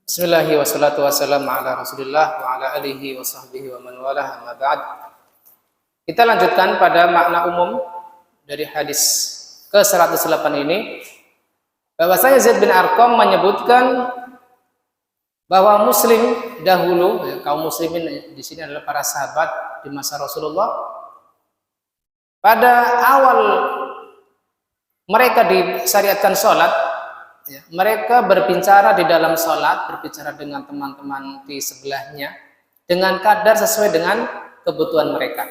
Bismillahi wassalatu wassalamu ala Rasulillah wa ala alihi wa sahbihi wa man walah, amma ba'd. Kita lanjutkan pada makna umum dari hadis ke-108 ini, bahwasanya Zaid bin Arqam menyebutkan bahwa muslim dahulu, kaum muslimin di sini adalah para sahabat di masa Rasulullah, pada awal mereka disyariatkan sholat, mereka berbicara di dalam sholat, berbicara dengan teman-teman di sebelahnya dengan kadar sesuai dengan kebutuhan mereka.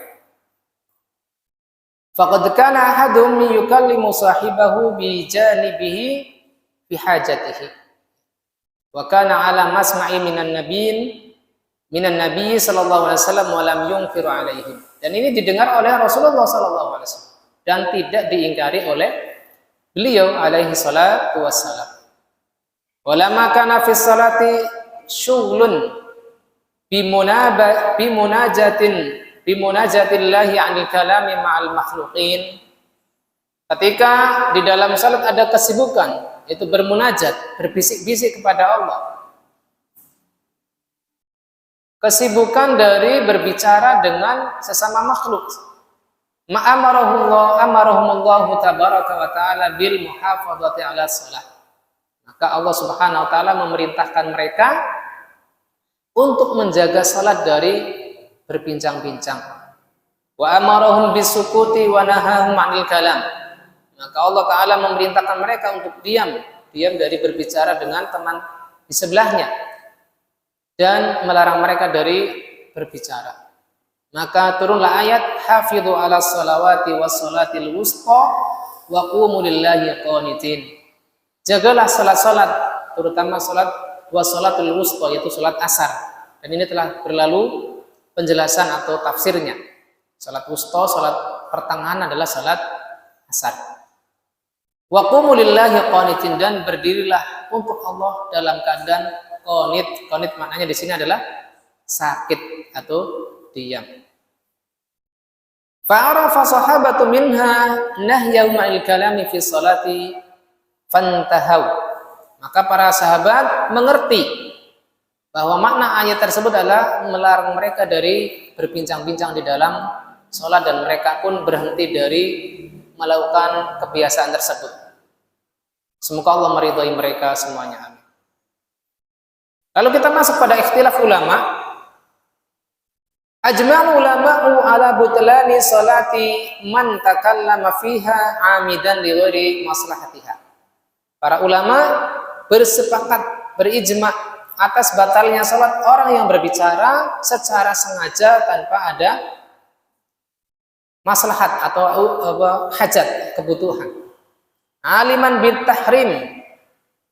Faqad kana ahadum yukallimu sahibahu bi janibihi bi hajatihi. Wa kana ala masma'i minan nabiy sallallahu alaihi wasallam wa lam yunkiru alaihim. Dan ini didengar oleh Rasulullah sallallahu alaihi wasallam dan tidak diingkari oleh beliau alaihi salatu wassalam. Walama kana fi salati syughlun bimunajatillahi 'anil kalami ma'al makhluqin. Ketika di dalam salat ada kesibukan, yaitu bermunajat, berbisik-bisik kepada Allah. Kesibukan dari berbicara dengan sesama makhluk. Amarahumullahu tabaraka wa ta'ala bil muhafadzati 'ala shalah. Maka Allah Subhanahu wa taala memerintahkan mereka untuk menjaga salat dari berbincang-bincang. Wa amarahum bisukuti wa nahahum 'anil kalam. Maka Allah taala memerintahkan mereka untuk diam dari berbicara dengan teman di sebelahnya dan melarang mereka dari berbicara. Maka turunlah ayat hafidhu 'ala sholawati was sholatil wusta wa qumu lillahi qanitin. Jagalah salat-salat, terutama salat wassalatul wusta, yaitu salat asar. Dan ini telah berlalu penjelasan atau tafsirnya. Salat wusta, salat pertengahan adalah salat asar. Wa qumu lillahi qanitin, dan berdirilah untuk Allah dalam keadaan qanit. Qanit maknanya di sini adalah sakit atau diam. Fa'arafa sahabatu minha nahyahu ma'il kalami fi salati fantahau. Maka para sahabat mengerti bahwa makna ayat tersebut adalah melarang mereka dari berbincang-bincang di dalam sholat, dan mereka pun berhenti dari melakukan kebiasaan tersebut. Semoga Allah meridhai mereka semuanya. Amin. Lalu kita masuk pada ikhtilaf ulama. Ajma'u ulama'u ala butlani salati man takallama fiha amidan li ghairi maslahatiha. Para ulama bersepakat, berijma atas batalnya salat orang yang berbicara secara sengaja tanpa ada maslahat atau hajat, kebutuhan. Aliman bil tahrim,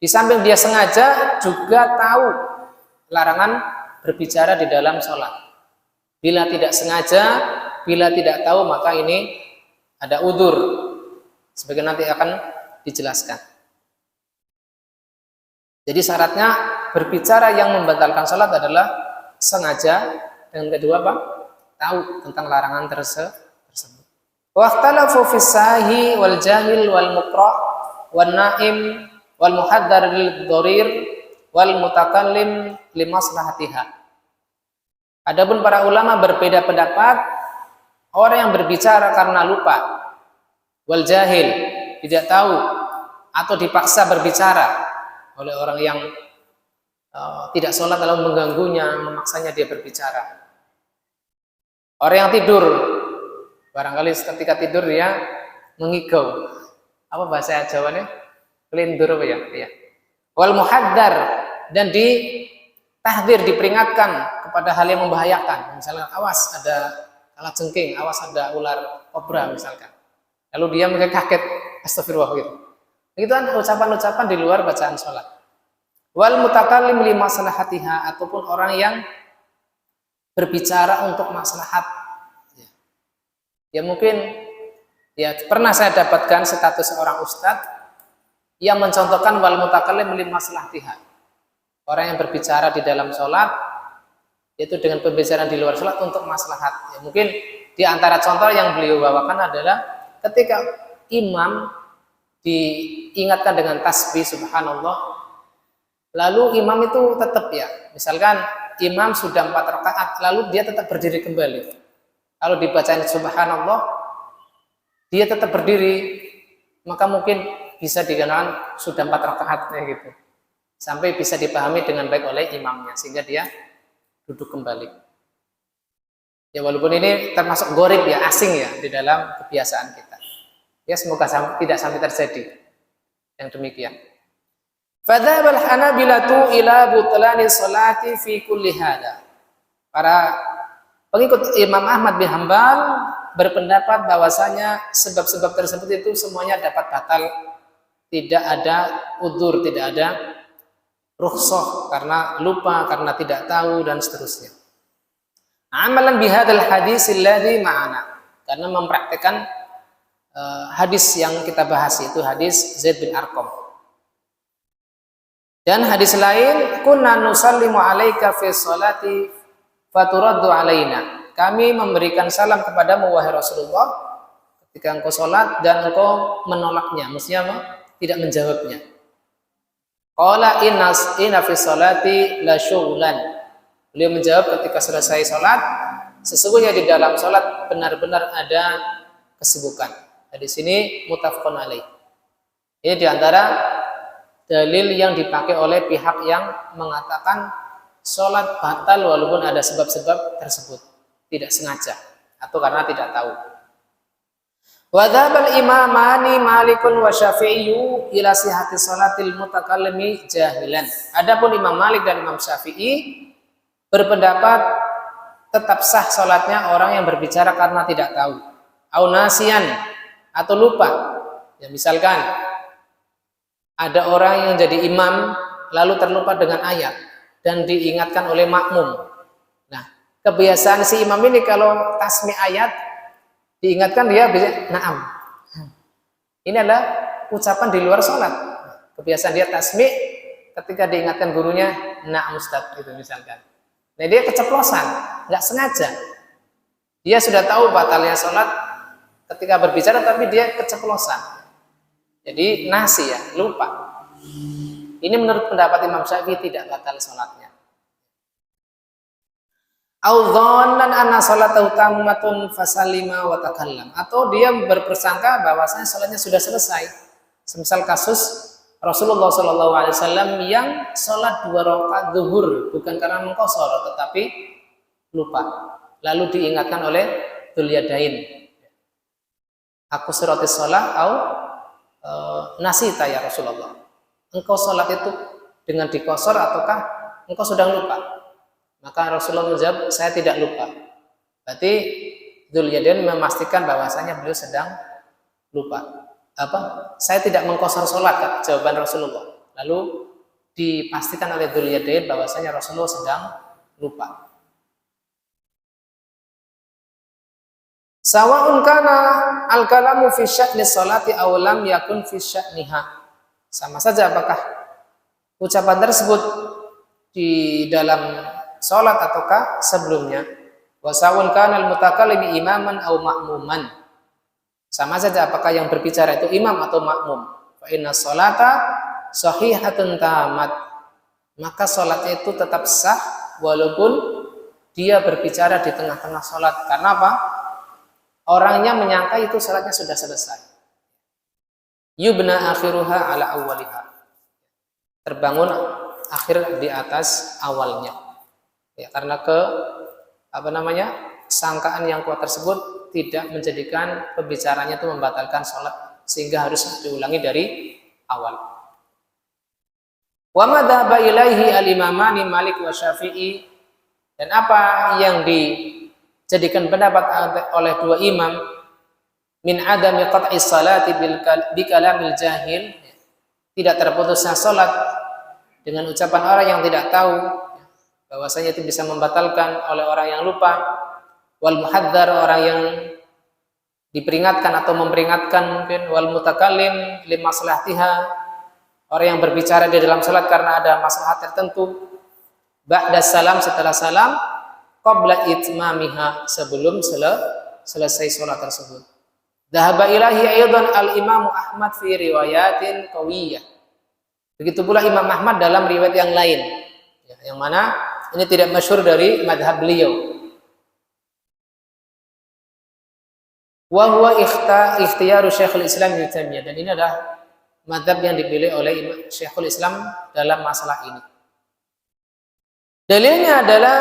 di samping dia sengaja juga tahu larangan berbicara di dalam salat. Bila tidak sengaja, bila tidak tahu, maka ini ada udzur. Sebagian nanti akan dijelaskan. Jadi syaratnya berbicara yang membatalkan salat adalah sengaja, dan kedua apa? Tahu tentang larangan tersebut. Waqtalafu fis sahi wal jahil wal mukrah wan naim wal muhaddar lil dharir wal mutakallim li maslahatiha. Adapun para ulama berbeda pendapat, orang yang berbicara karena lupa, wal jahil, tidak tahu atau dipaksa berbicara oleh orang yang tidak sholat lalu mengganggunya, memaksanya dia berbicara. Orang yang tidur, barangkali ketika tidur dia mengigau. Apa bahasa Jawanya? Kelindur apa ya? Iya. Wal muhaddar, dan ditahdir, diperingatkan kepada hal yang membahayakan. Misalnya awas ada kalajengking, awas ada ular kobra misalkan. Lalu dia mungkin kaget, astagfirullah gitu. Itu kan ucapan-ucapan di luar bacaan sholat. Wal mutakallim li maslahatiha, ataupun orang yang berbicara untuk maslahat. Ya mungkin ya pernah saya dapatkan status seorang ustadz yang mencontohkan wal mutakallim li maslahatiha. Orang yang berbicara di dalam sholat, yaitu dengan pembicaraan di luar sholat untuk maslahat. Ya, mungkin di antara contoh yang beliau bawakan adalah ketika imam diingatkan dengan tasbih subhanallah, lalu imam itu tetap ya, misalkan imam sudah 4 rakaat, lalu dia tetap berdiri kembali. Kalau dibacain subhanallah, dia tetap berdiri, maka mungkin bisa dikatakan sudah 4 rakaat kayak gitu. Sampai bisa dipahami dengan baik oleh imamnya, sehingga dia duduk kembali. Ya walaupun ini termasuk gharib ya, asing ya di dalam kebiasaan kita. Ya semoga tidak sampai terjadi yang demikian. Fadzhabal Hanabilatu ila butlani sholati fi kulli hada. Para pengikut Imam Ahmad bin Hambal berpendapat bahwasanya sebab-sebab tersebut itu semuanya dapat batal, tidak ada udzur, tidak ada rukhsah karena lupa, karena tidak tahu dan seterusnya. Amalan bihadzal hadis alladzi ma'ana, karena mempraktikkan hadis yang kita bahas, itu hadis Zaid bin Arqam. Dan hadis lain, kunna nusallimu alaika fi sholati faturaddu alaina. Kami memberikan salam kepadamu wahai Rasulullah ketika engkau sholat dan engkau menolaknya, maksudnya tidak menjawabnya. Qala inna fi sholati la syughlan. Beliau menjawab ketika selesai sholat, sesungguhnya di dalam sholat benar-benar ada kesibukan. Di sini muttafaqun alaih. Ini diantara dalil yang dipakai oleh pihak yang mengatakan sholat batal walaupun ada sebab-sebab tersebut, tidak sengaja atau karena tidak tahu. Wa dzhabal imamani Malikun wa Syafi'i ila sihhati sholatil mutakallimi jahilan. Adapun Imam Malik dan Imam Syafi'i berpendapat tetap sah sholatnya orang yang berbicara karena tidak tahu, au nasian, atau lupa. Ya misalkan ada orang yang jadi imam lalu terlupa dengan ayat dan diingatkan oleh makmum. Nah, kebiasaan si imam ini kalau tasmi ayat diingatkan dia bisa na'am. Ini adalah ucapan di luar sholat. Kebiasaan dia tasmi ketika diingatkan gurunya na'am ustaz gitu misalkan. Nah dia keceplosan, nggak sengaja. Dia sudah tahu batalnya sholat ketika berbicara, tapi dia keceplosan. Jadi nasi ya, lupa. Ini menurut pendapat Imam Syafi'i tidak batal sholatnya. Audzonan anna sholatahu tammatun fasalima wa takallam. Atau dia berprasangka bahwasanya sholatnya sudah selesai. Semisal kasus Rasulullah SAW yang sholat 2 rakaat zuhur bukan karena mengqashar tetapi lupa, lalu diingatkan oleh Dzul Yadain, aku suratis sholat au nasita ya Rasulullah, engkau sholat itu dengan diqashar ataukah engkau sudah lupa? Maka Rasulullah menjawab, saya tidak lupa. Berarti Dzul Yadain memastikan bahwasanya beliau sedang lupa. Saya tidak mengqashar sholat, jawaban Rasulullah. Lalu dipastikan oleh Dzul Yadain bahwasanya Rasulullah sedang lupa. Sawa'un kana al-kalamu fi sya'ni sholati aw lam yakun fi sya'niha. Sama saja apakah ucapan tersebut di dalam sholat ataukah sebelumnya. Wa sawa'un kana al-mutakallimi imaman aw ma'muman. Sama saja apakah yang berbicara itu imam atau makmum. Fa inna sholata shahihatun tamat. Maka sholatnya itu tetap sah walaupun dia berbicara di tengah-tengah sholat. Karena apa? Orangnya menyangka itu sholatnya sudah selesai. Yubna akhiruha ala awwaliha. Terbangun akhir di atas awalnya. Ya, karena sangkaan yang kuat tersebut tidak menjadikan pembicaranya itu membatalkan sholat sehingga harus diulangi dari awal. Wa madzhaba ilaihi al-imamani Malik wa Syafi'i, dan apa yang dijadikan pendapat oleh 2 imam min adami qat'i sholati bi kalamil jahil, tidak terputusnya sholat dengan ucapan orang yang tidak tahu, bahwasanya itu bisa membatalkan oleh orang yang lupa. Wal muhadzar, orang yang diperingatkan atau memperingatkan mungkin. Wal mutakallim li maslahatiha, orang yang berbicara di dalam salat karena ada maslahat tertentu. Ba'da salam, setelah salam. Qabla itmamiha, sebelum selesai salat tersebut. Dhahaba ilahi aidan al-Imam Ahmad fi riwayatin qawiyah. Begitu pula Imam Ahmad dalam riwayat yang lain, ya, yang mana ini tidak masyhur dari madhab beliau. Wa huwa ikhtiyaru Syekhul Islam Ibnu Taimiyah, dan ini adalah madhab yang dipilih oleh Syekhul Islam dalam masalah ini. Dalilnya adalah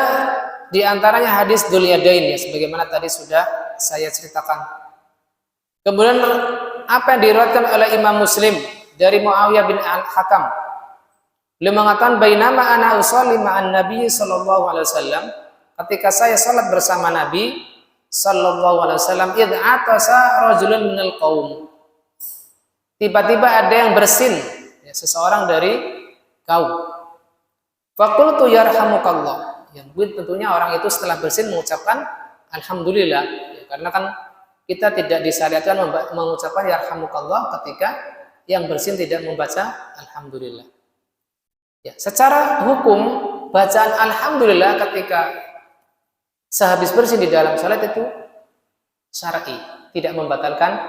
diantaranya hadis Dzul Yadain, ya, sebagaimana tadi sudah saya ceritakan. Kemudian apa yang diriwayatkan oleh Imam Muslim dari Muawiyah bin Al-Hakam, beliau mengatakan bainama ana usolli ma'an Nabi sallallahu alaihi wasallam, ketika saya salat bersama Nabi sallallahu alaihi wasallam, idh atasa rajulun minal qaum, tiba-tiba ada yang bersin, ya, seseorang dari kaum. Faqultu yarhamukallah, yang tentunya orang itu setelah bersin mengucapkan alhamdulillah, ya, karena kan kita tidak disyariatkan mengucapkan yarhamukallah ketika yang bersin tidak membaca alhamdulillah. Ya, secara hukum bacaan alhamdulillah ketika sehabis bersin di dalam salat itu syar'i, tidak membatalkan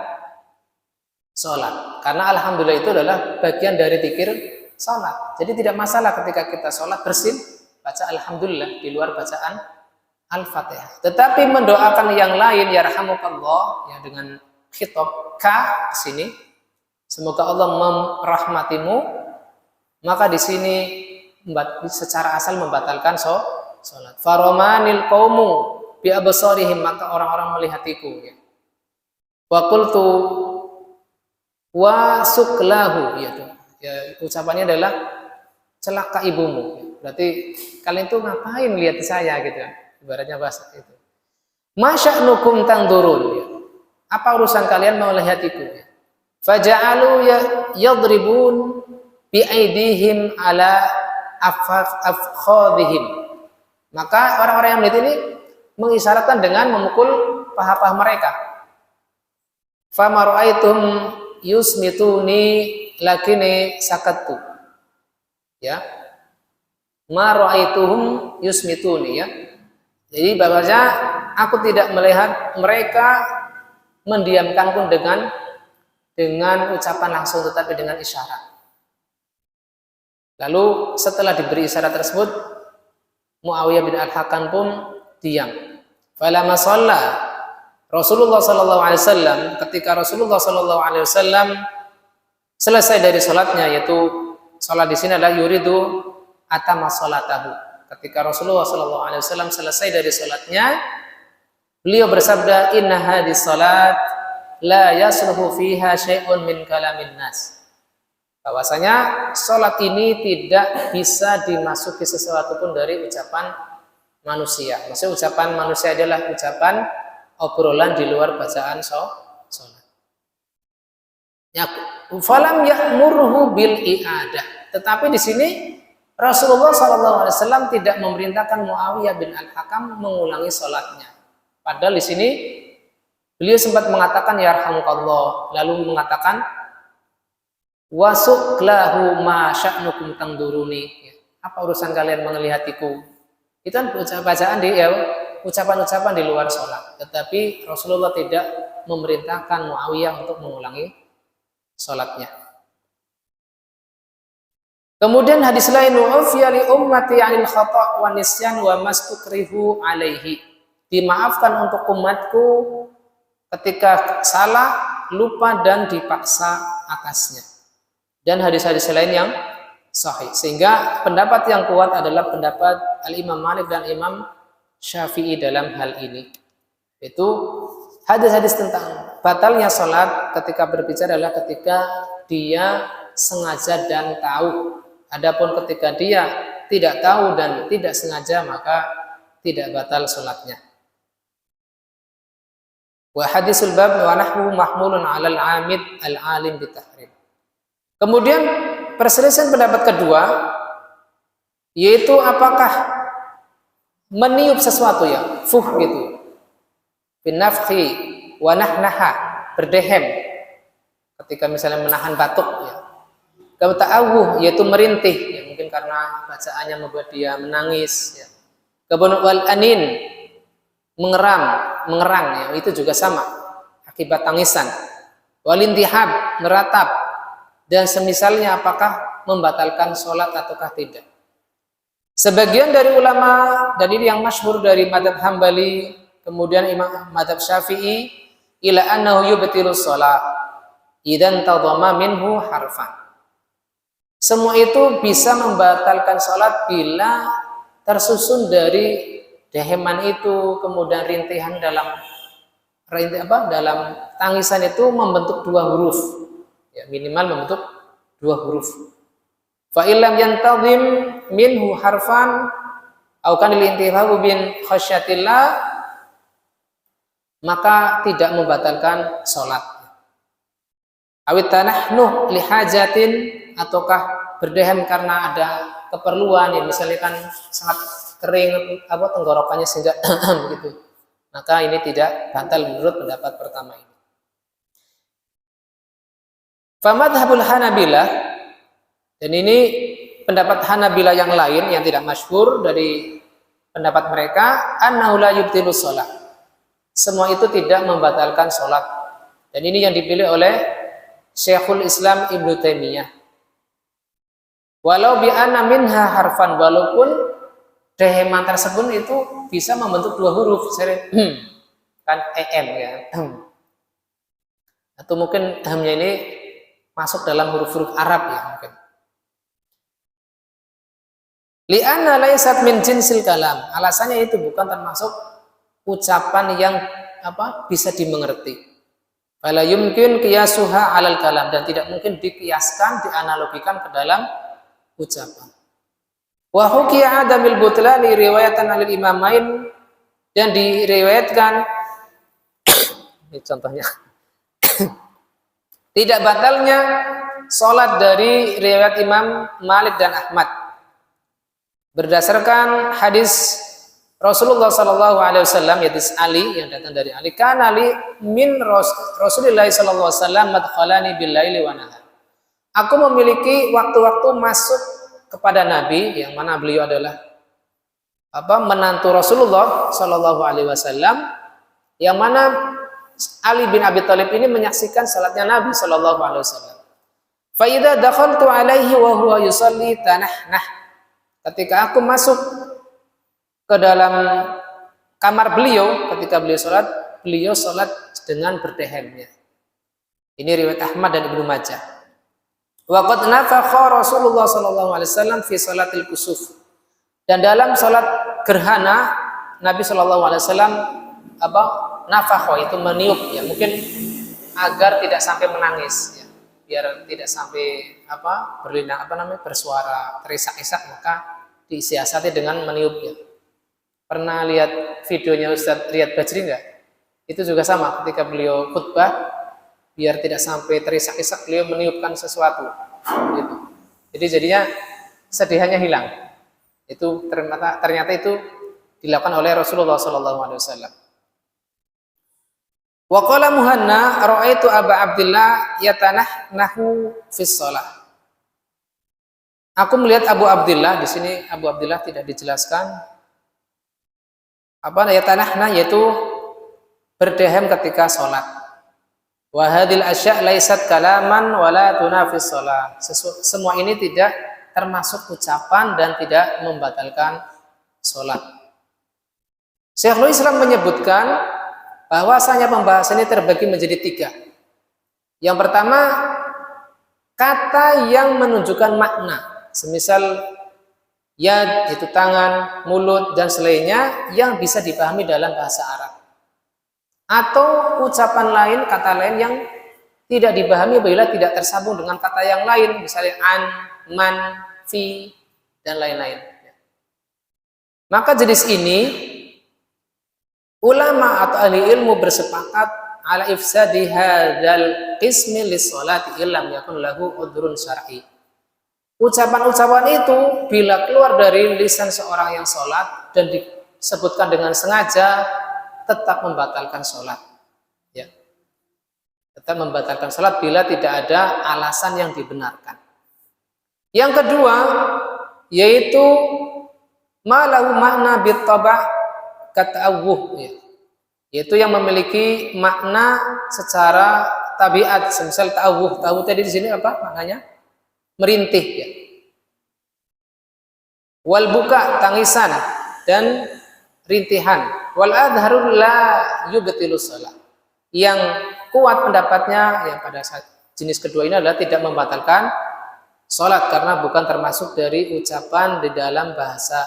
salat. Karena alhamdulillah itu adalah bagian dari zikir salat. Jadi tidak masalah ketika kita salat bersin baca alhamdulillah di luar bacaan Al-Fatihah. Tetapi mendoakan yang lain, yarhamukallah, ya, dengan khitab ka di sini, semoga Allah merahmatimu, maka di sini secara asal membatalkan salat. Faromanil qaumu bi absarihim, maka orang-orang melihatiku, ya. Wa qultu wa suklahu, ya, ucapannya adalah celaka ibumu, ya. Berarti kalian itu ngapain lihat saya, gitu kan, ibaratnya bahasa itu. Masya'nukum tangdurun, ya. Apa urusan kalian mau lihatiku, ya. Faja'alu yadribun bi aidihim ala afkhadhihim, maka orang-orang yang melihat ini mengisyaratkan dengan memukul paha-paha mereka. Fama ra'aitum yusmituni lakini sakattu, ya, ma ra'aituhum yusmituni, ya. Jadi bahwasanya aku tidak melihat mereka mendiamkan pun dengan ucapan langsung, tetapi dengan isyarat. Lalu setelah diberi isyarat tersebut, Muawiyah bin Al-Hakam pun diam. Falamma shalla Rasulullah sallallahu alaihi wasallam, ketika Rasulullah sallallahu alaihi wasallam selesai dari salatnya, yaitu salat di sini adalah yuridu atama salatahu. Ketika Rasulullah sallallahu alaihi wasallam selesai dari salatnya, beliau bersabda, inna hadis salat la yasluhu fiha syai'un min kalamin nas. Bahwasanya salat ini tidak bisa dimasuki sesuatu pun dari ucapan manusia. Maksudnya ucapan manusia adalah ucapan obrolan di luar bacaan salat. Ya, falam ya'murhu bil i'adah. Tetapi di sini Rasulullah SAW tidak memerintahkan Muawiyah bin Al-Hakam mengulangi salatnya. Padahal di sini beliau sempat mengatakan yarhamukallah, lalu mengatakan wasuklahu ma sya'nukum tangduruni, apa urusan kalian mengelihatiku. Itu kan bacaan di, ya, ucapan-ucapan di luar sholat. Tetapi Rasulullah tidak memerintahkan Muawiyah untuk mengulangi sholatnya. Kemudian hadis lain, wa'afiya li ummati 'anil khata' wa nisyan wa mastukrihu alaihi, dimaafkan untuk umatku ketika salah, lupa dan dipaksa atasnya. Dan hadis-hadis lain yang sahih. Sehingga pendapat yang kuat adalah pendapat Al-Imam Malik dan Imam Syafi'i dalam hal ini. Itu hadis-hadis tentang batalnya sholat ketika berbicara adalah ketika dia sengaja dan tahu. Adapun ketika dia tidak tahu dan tidak sengaja, maka tidak batal sholatnya. Wa hadisul bab wa nahwu mahmulun 'alal 'amid al-'alim bitahrim. Kemudian perselisihan pendapat kedua, yaitu apakah meniup sesuatu, ya, fuh gitu, binafhi wa nahnaha, berdehem ketika misalnya menahan batuk, ya, ta'awuh, yaitu merintih, ya, mungkin karena bacaannya membuat dia menangis, ya. Kemudian wal anin, mengerang, ya, itu juga sama akibat tangisan. Wal intihab, meratap, dan semisalnya apakah membatalkan sholat ataukah tidak. Sebagian dari ulama, dan ini yang masyhur dari madzhab Hambali, kemudian Imam madzhab Syafi'i, ila annahu yubtilus sholat idan tadhamma minhu harfan. Semua itu bisa membatalkan sholat bila tersusun dari deheman itu, kemudian rintihan dalam tangisan itu membentuk 2 huruf, ya, minimal membentuk 2 huruf. Fa illam yantazim minhu harfan au kan lintihabu bin khasyatillah, maka tidak membatalkan sholat. Awit tanahnuh lihajatin, ataukah berdehem karena ada keperluan, ya misalnya kan sangat kering tenggorokannya sehingga begitu, maka ini tidak batal menurut pendapat pertama ini. Famadhabul Hanabilah, dan ini pendapat Hanabilah yang lain yang tidak masyhur dari pendapat mereka, annahu la yubtilus shalah. Semua itu tidak membatalkan sholat. Dan ini yang dipilih oleh Syekhul Islam Ibnu Taimiyah. Walau bi anna minha harfan, walaupun deheman tersebut itu bisa membentuk 2 huruf, kan em ya. Atau mungkin hamnya ini masuk dalam huruf-huruf Arab ya mungkin. Li'anna laysat min jinsil kalam. Alasannya itu bukan termasuk ucapan yang bisa dimengerti. Fala yumkin qiyasuha 'alal kalam, dan tidak mungkin dikiaskan, dianalogikan ke dalam ucapan. Wa hukiya adamil butlani riwayatan alil imamain, dan diriwayatkan ini contohnya tidak batalnya sholat dari riwayat Imam Malik dan Ahmad berdasarkan hadis Rasulullah Sallallahu Alaihi Wasallam, yaitu Ali, yang datang dari Ali. Kan Ali min Rasulullah Sallallahu Alaihi Wasallam madkhalani bil laili wa nahar. Aku memiliki waktu-waktu masuk kepada Nabi, yang mana beliau adalah menantu Rasulullah Sallallahu Alaihi Wasallam, yang mana Ali bin Abi Thalib ini menyaksikan salatnya Nabi Sallallahu Alaihi Wasallam. Fa idza dakhaltu alaihi wa huwa yusalli tanahnah. Ketika aku masuk ke dalam kamar beliau, ketika beliau sholat dengan berdehemnya. Ini riwayat Ahmad dan Ibnu Majah. Wa qad nafakha Rasulullah sallallahu alaihi wasallam fi salatil kusuf. Dan dalam salat gerhana Nabi sallallahu alaihi wasallam nafakha, itu meniup ya, mungkin agar tidak sampai menangis ya. Biar tidak sampai bersuara terisak-isak, maka disiasati dengan meniup ya. Pernah lihat videonya Ustadz Riyad Bajri enggak? Itu juga sama, ketika beliau khutbah, biar tidak sampai terisak-isak, beliau meniupkan sesuatu gitu. Jadi jadinya kesedihannya hilang. Itu ternyata itu dilakukan oleh Rasulullah SAW. Wa qala Muhanna ra'aitu Aba Abdillah yatanahnahu fis shalah. Aku melihat Abu Abdillah, di sini Abu Abdillah tidak dijelaskan. Yatanahna, yaitu berdehem ketika sholat. Wa hadhil asya' laysat kalaman wala tunafis sholat. Semua ini tidak termasuk ucapan dan tidak membatalkan sholat. Syekhul Islam menyebutkan bahwasanya pembahasan ini terbagi menjadi 3. Yang pertama, kata yang menunjukkan makna, semisal yad, itu tangan, mulut, dan selainnya yang bisa dipahami dalam bahasa Arab. Atau ucapan lain, kata lain yang tidak dipahami bila tidak tersambung dengan kata yang lain, misalnya an, man, fi, dan lain-lain. Maka jenis ini, ulama atau ahli ilmu bersepakat ala ifsadi hadzal qismi lis-sholati illam yakun lahu udhrun syar'i. Ucapan-ucapan itu bila keluar dari lisan seorang yang sholat dan disebutkan dengan sengaja, tetap membatalkan sholat. Ya. Tetap membatalkan sholat bila tidak ada alasan yang dibenarkan. Yang kedua, yaitu malahu makna bittaba' kata'awuh, ya. Yaitu yang memiliki makna secara tabiat, semisal ta'awuh. Ta'awuh tadi di sini apa maknanya? merintih ya. Wal buka, tangisan dan rintihan. Wal adharu la yubtilu shalah. Yang kuat pendapatnya ya pada saat jenis kedua ini adalah tidak membatalkan salat karena bukan termasuk dari ucapan di dalam bahasa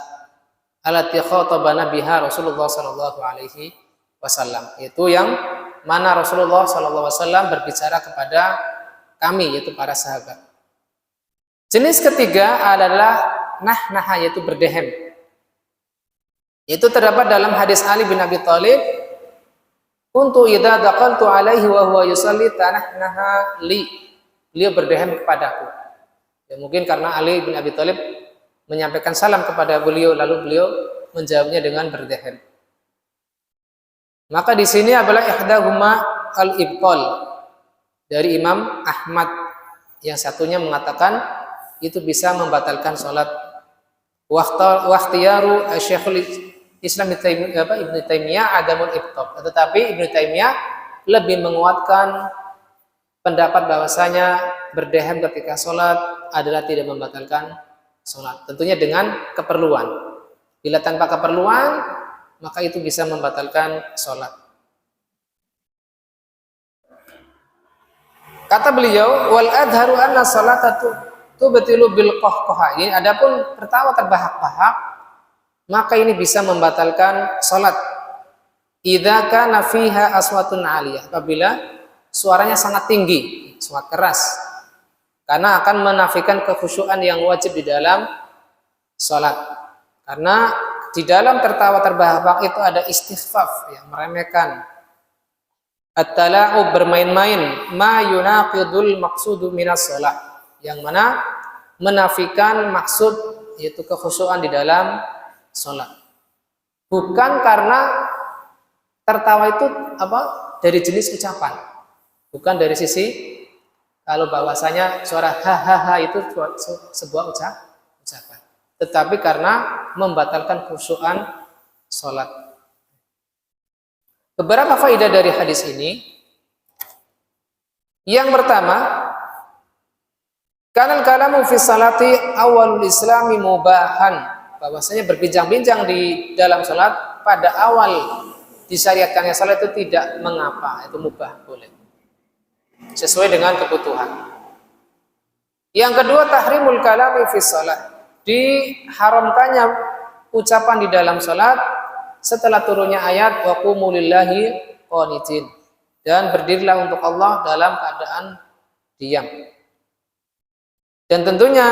allati khatabana biha Rasulullah sallallahu alaihi wasallam. Itu yang mana Rasulullah sallallahu alaihi wasallam berbicara kepada kami, yaitu para sahabat. Jenis ketiga adalah nah yaitu berdehem. Itu terdapat dalam hadis Ali bin Abi Thalib, "Kuntu idza daqaltu alaihi wa huwa yusalli tanahnaha li." Beliau berdehem kepadaku. Ya, mungkin karena Ali bin Abi Thalib menyampaikan salam kepada beliau, lalu beliau menjawabnya dengan berdehem. Maka di sini adalah ihdahuma al-ibtal dari Imam Ahmad, yang satunya mengatakan itu bisa membatalkan salat. Waqtiyaru Syekhul Islam Ibnu Taimiyah adamul ibtal. Tetapi Ibnu Taimiyah lebih menguatkan pendapat bahwasanya berdehem ketika salat adalah tidak membatalkan salat. Tentunya dengan keperluan. Bila tanpa keperluan, maka itu bisa membatalkan salat. Kata beliau, wal adharu anna salatatu tubtilu bil qahqahah. Ini adapun tertawa terbahak-bahak, maka ini bisa membatalkan salat. Idza kana fiha aswatun aliyah, apabila suaranya sangat tinggi, sangat keras. Karena akan menafikan kekhusyuan yang wajib di dalam salat. Karena di dalam tertawa terbahak-bahak itu ada istighfaf, yang meremehkan. At-tala'ub, bermain-main, ma yunaqidul maqsudu minas shalah, yang mana menafikan maksud yaitu kekhusyuan di dalam sholat. Bukan karena tertawa itu dari jenis ucapan, bukan dari sisi kalau bahwasanya suara hahaha itu sebuah ucapan, tetapi karena membatalkan kekhusyuan sholat. Beberapa faedah dari hadis ini. Yang pertama, kanal kalamu fi salati awalul islami mubahan, bahwasanya berbincang-bincang di dalam salat pada awal disyariatkannya salat itu tidak mengapa, itu mubah, boleh, sesuai dengan kebutuhan. Yang kedua, tahrimul kalami fi salat, diharamkannya ucapan di dalam salat setelah turunnya ayat wa qumu lillahi qanitin, dan berdirilah untuk Allah dalam keadaan diam. Dan tentunya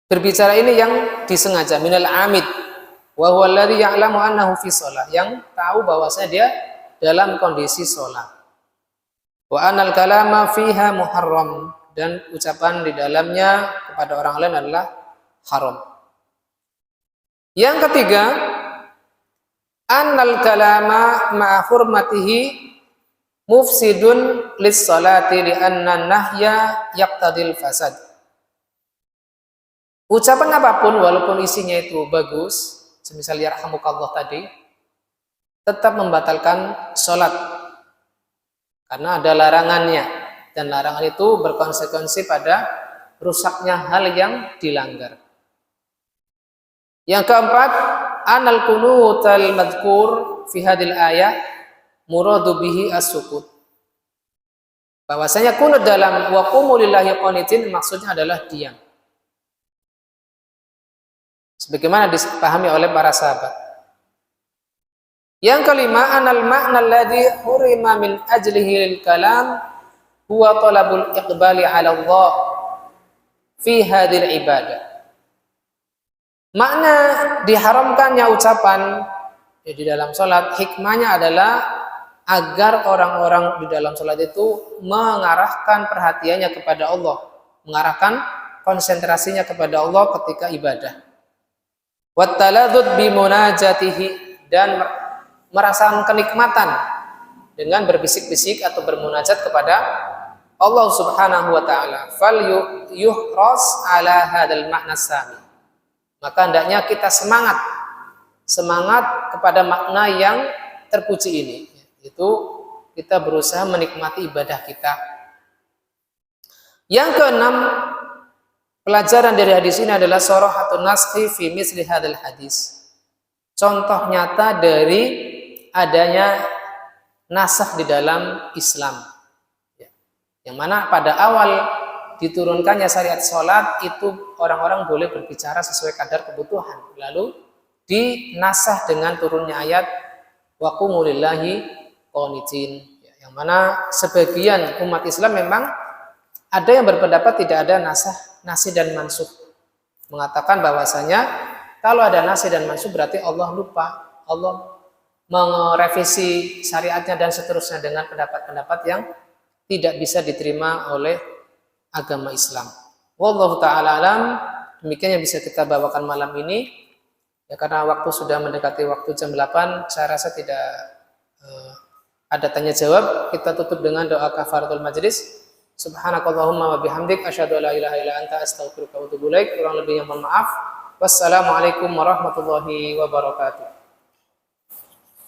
berbicara ini yang disengaja, minal amid wa huwa alladhi ya'lamu annahu fi shalah, yang tahu bahwasanya dia dalam kondisi shalah. Wa anal kalama fiha muharram, dan ucapan di dalamnya kepada orang lain adalah haram. Yang ketiga, annal kalama ma'a hurmatihi mufsidun lis-salati li'anna nahya yaqtadil fasad. Ucapan apapun walaupun isinya itu bagus, semisal yarhamukallah tadi, tetap membatalkan salat karena ada larangannya, dan larangan itu berkonsekuensi pada rusaknya hal yang dilanggar. Yang keempat, anal kunutal madhkur fi hadil ayah muradu bihi as-sukut, bahwasanya kunut dalam wa qumu lillahi qanitin maksudnya adalah diam, sebagaimana dipahami oleh para sahabat. Yang kelima, anal ma'na alladhi hurima min ajlihi kalam huwa talabul iqbali ala Allah fi hadil ibadah. Makna diharamkannya ucapan di dalam sholat, hikmahnya adalah agar orang-orang di dalam sholat itu mengarahkan perhatiannya kepada Allah, mengarahkan konsentrasinya kepada Allah ketika ibadah. Wattaladud bimunajatihi, dan merasakan kenikmatan dengan berbisik-bisik atau bermunajat kepada Allah Subhanahu wa taala. Fal yuhras ala hadzal makna sami. Maka hendaknya kita semangat kepada makna yang terpuji ini, yaitu kita berusaha menikmati ibadah kita. Yang keenam, pelajaran dari hadis ini adalah sarahatun naskhi fi misli hadzal hadis. Contoh nyata dari adanya nasakh di dalam Islam. Yang mana pada awal diturunkannya syariat sholat itu orang-orang boleh berbicara sesuai kadar kebutuhan. Lalu dinasah dengan turunnya ayat wa qumu lillahi qanitin. Yang mana sebagian umat Islam memang ada yang berpendapat tidak ada nasih dan mansukh. Mengatakan bahwasanya kalau ada nasih dan mansukh berarti Allah lupa. Allah merevisi syariatnya dan seterusnya dengan pendapat-pendapat yang tidak bisa diterima oleh agama Islam. Wallahu ta'ala alam. Demikian yang bisa kita bawakan malam ini. Ya, karena waktu sudah mendekati waktu jam 8, saya rasa tidak ada tanya jawab. Kita tutup dengan doa kafaratul majlis. Subhanakallahumma wa bihamdik asyhadu an la ilaha illa anta astaghfiruka wa atubu ilaik. Kurang lebihnya mohon maaf. Wassalamualaikum warahmatullahi wabarakatuh.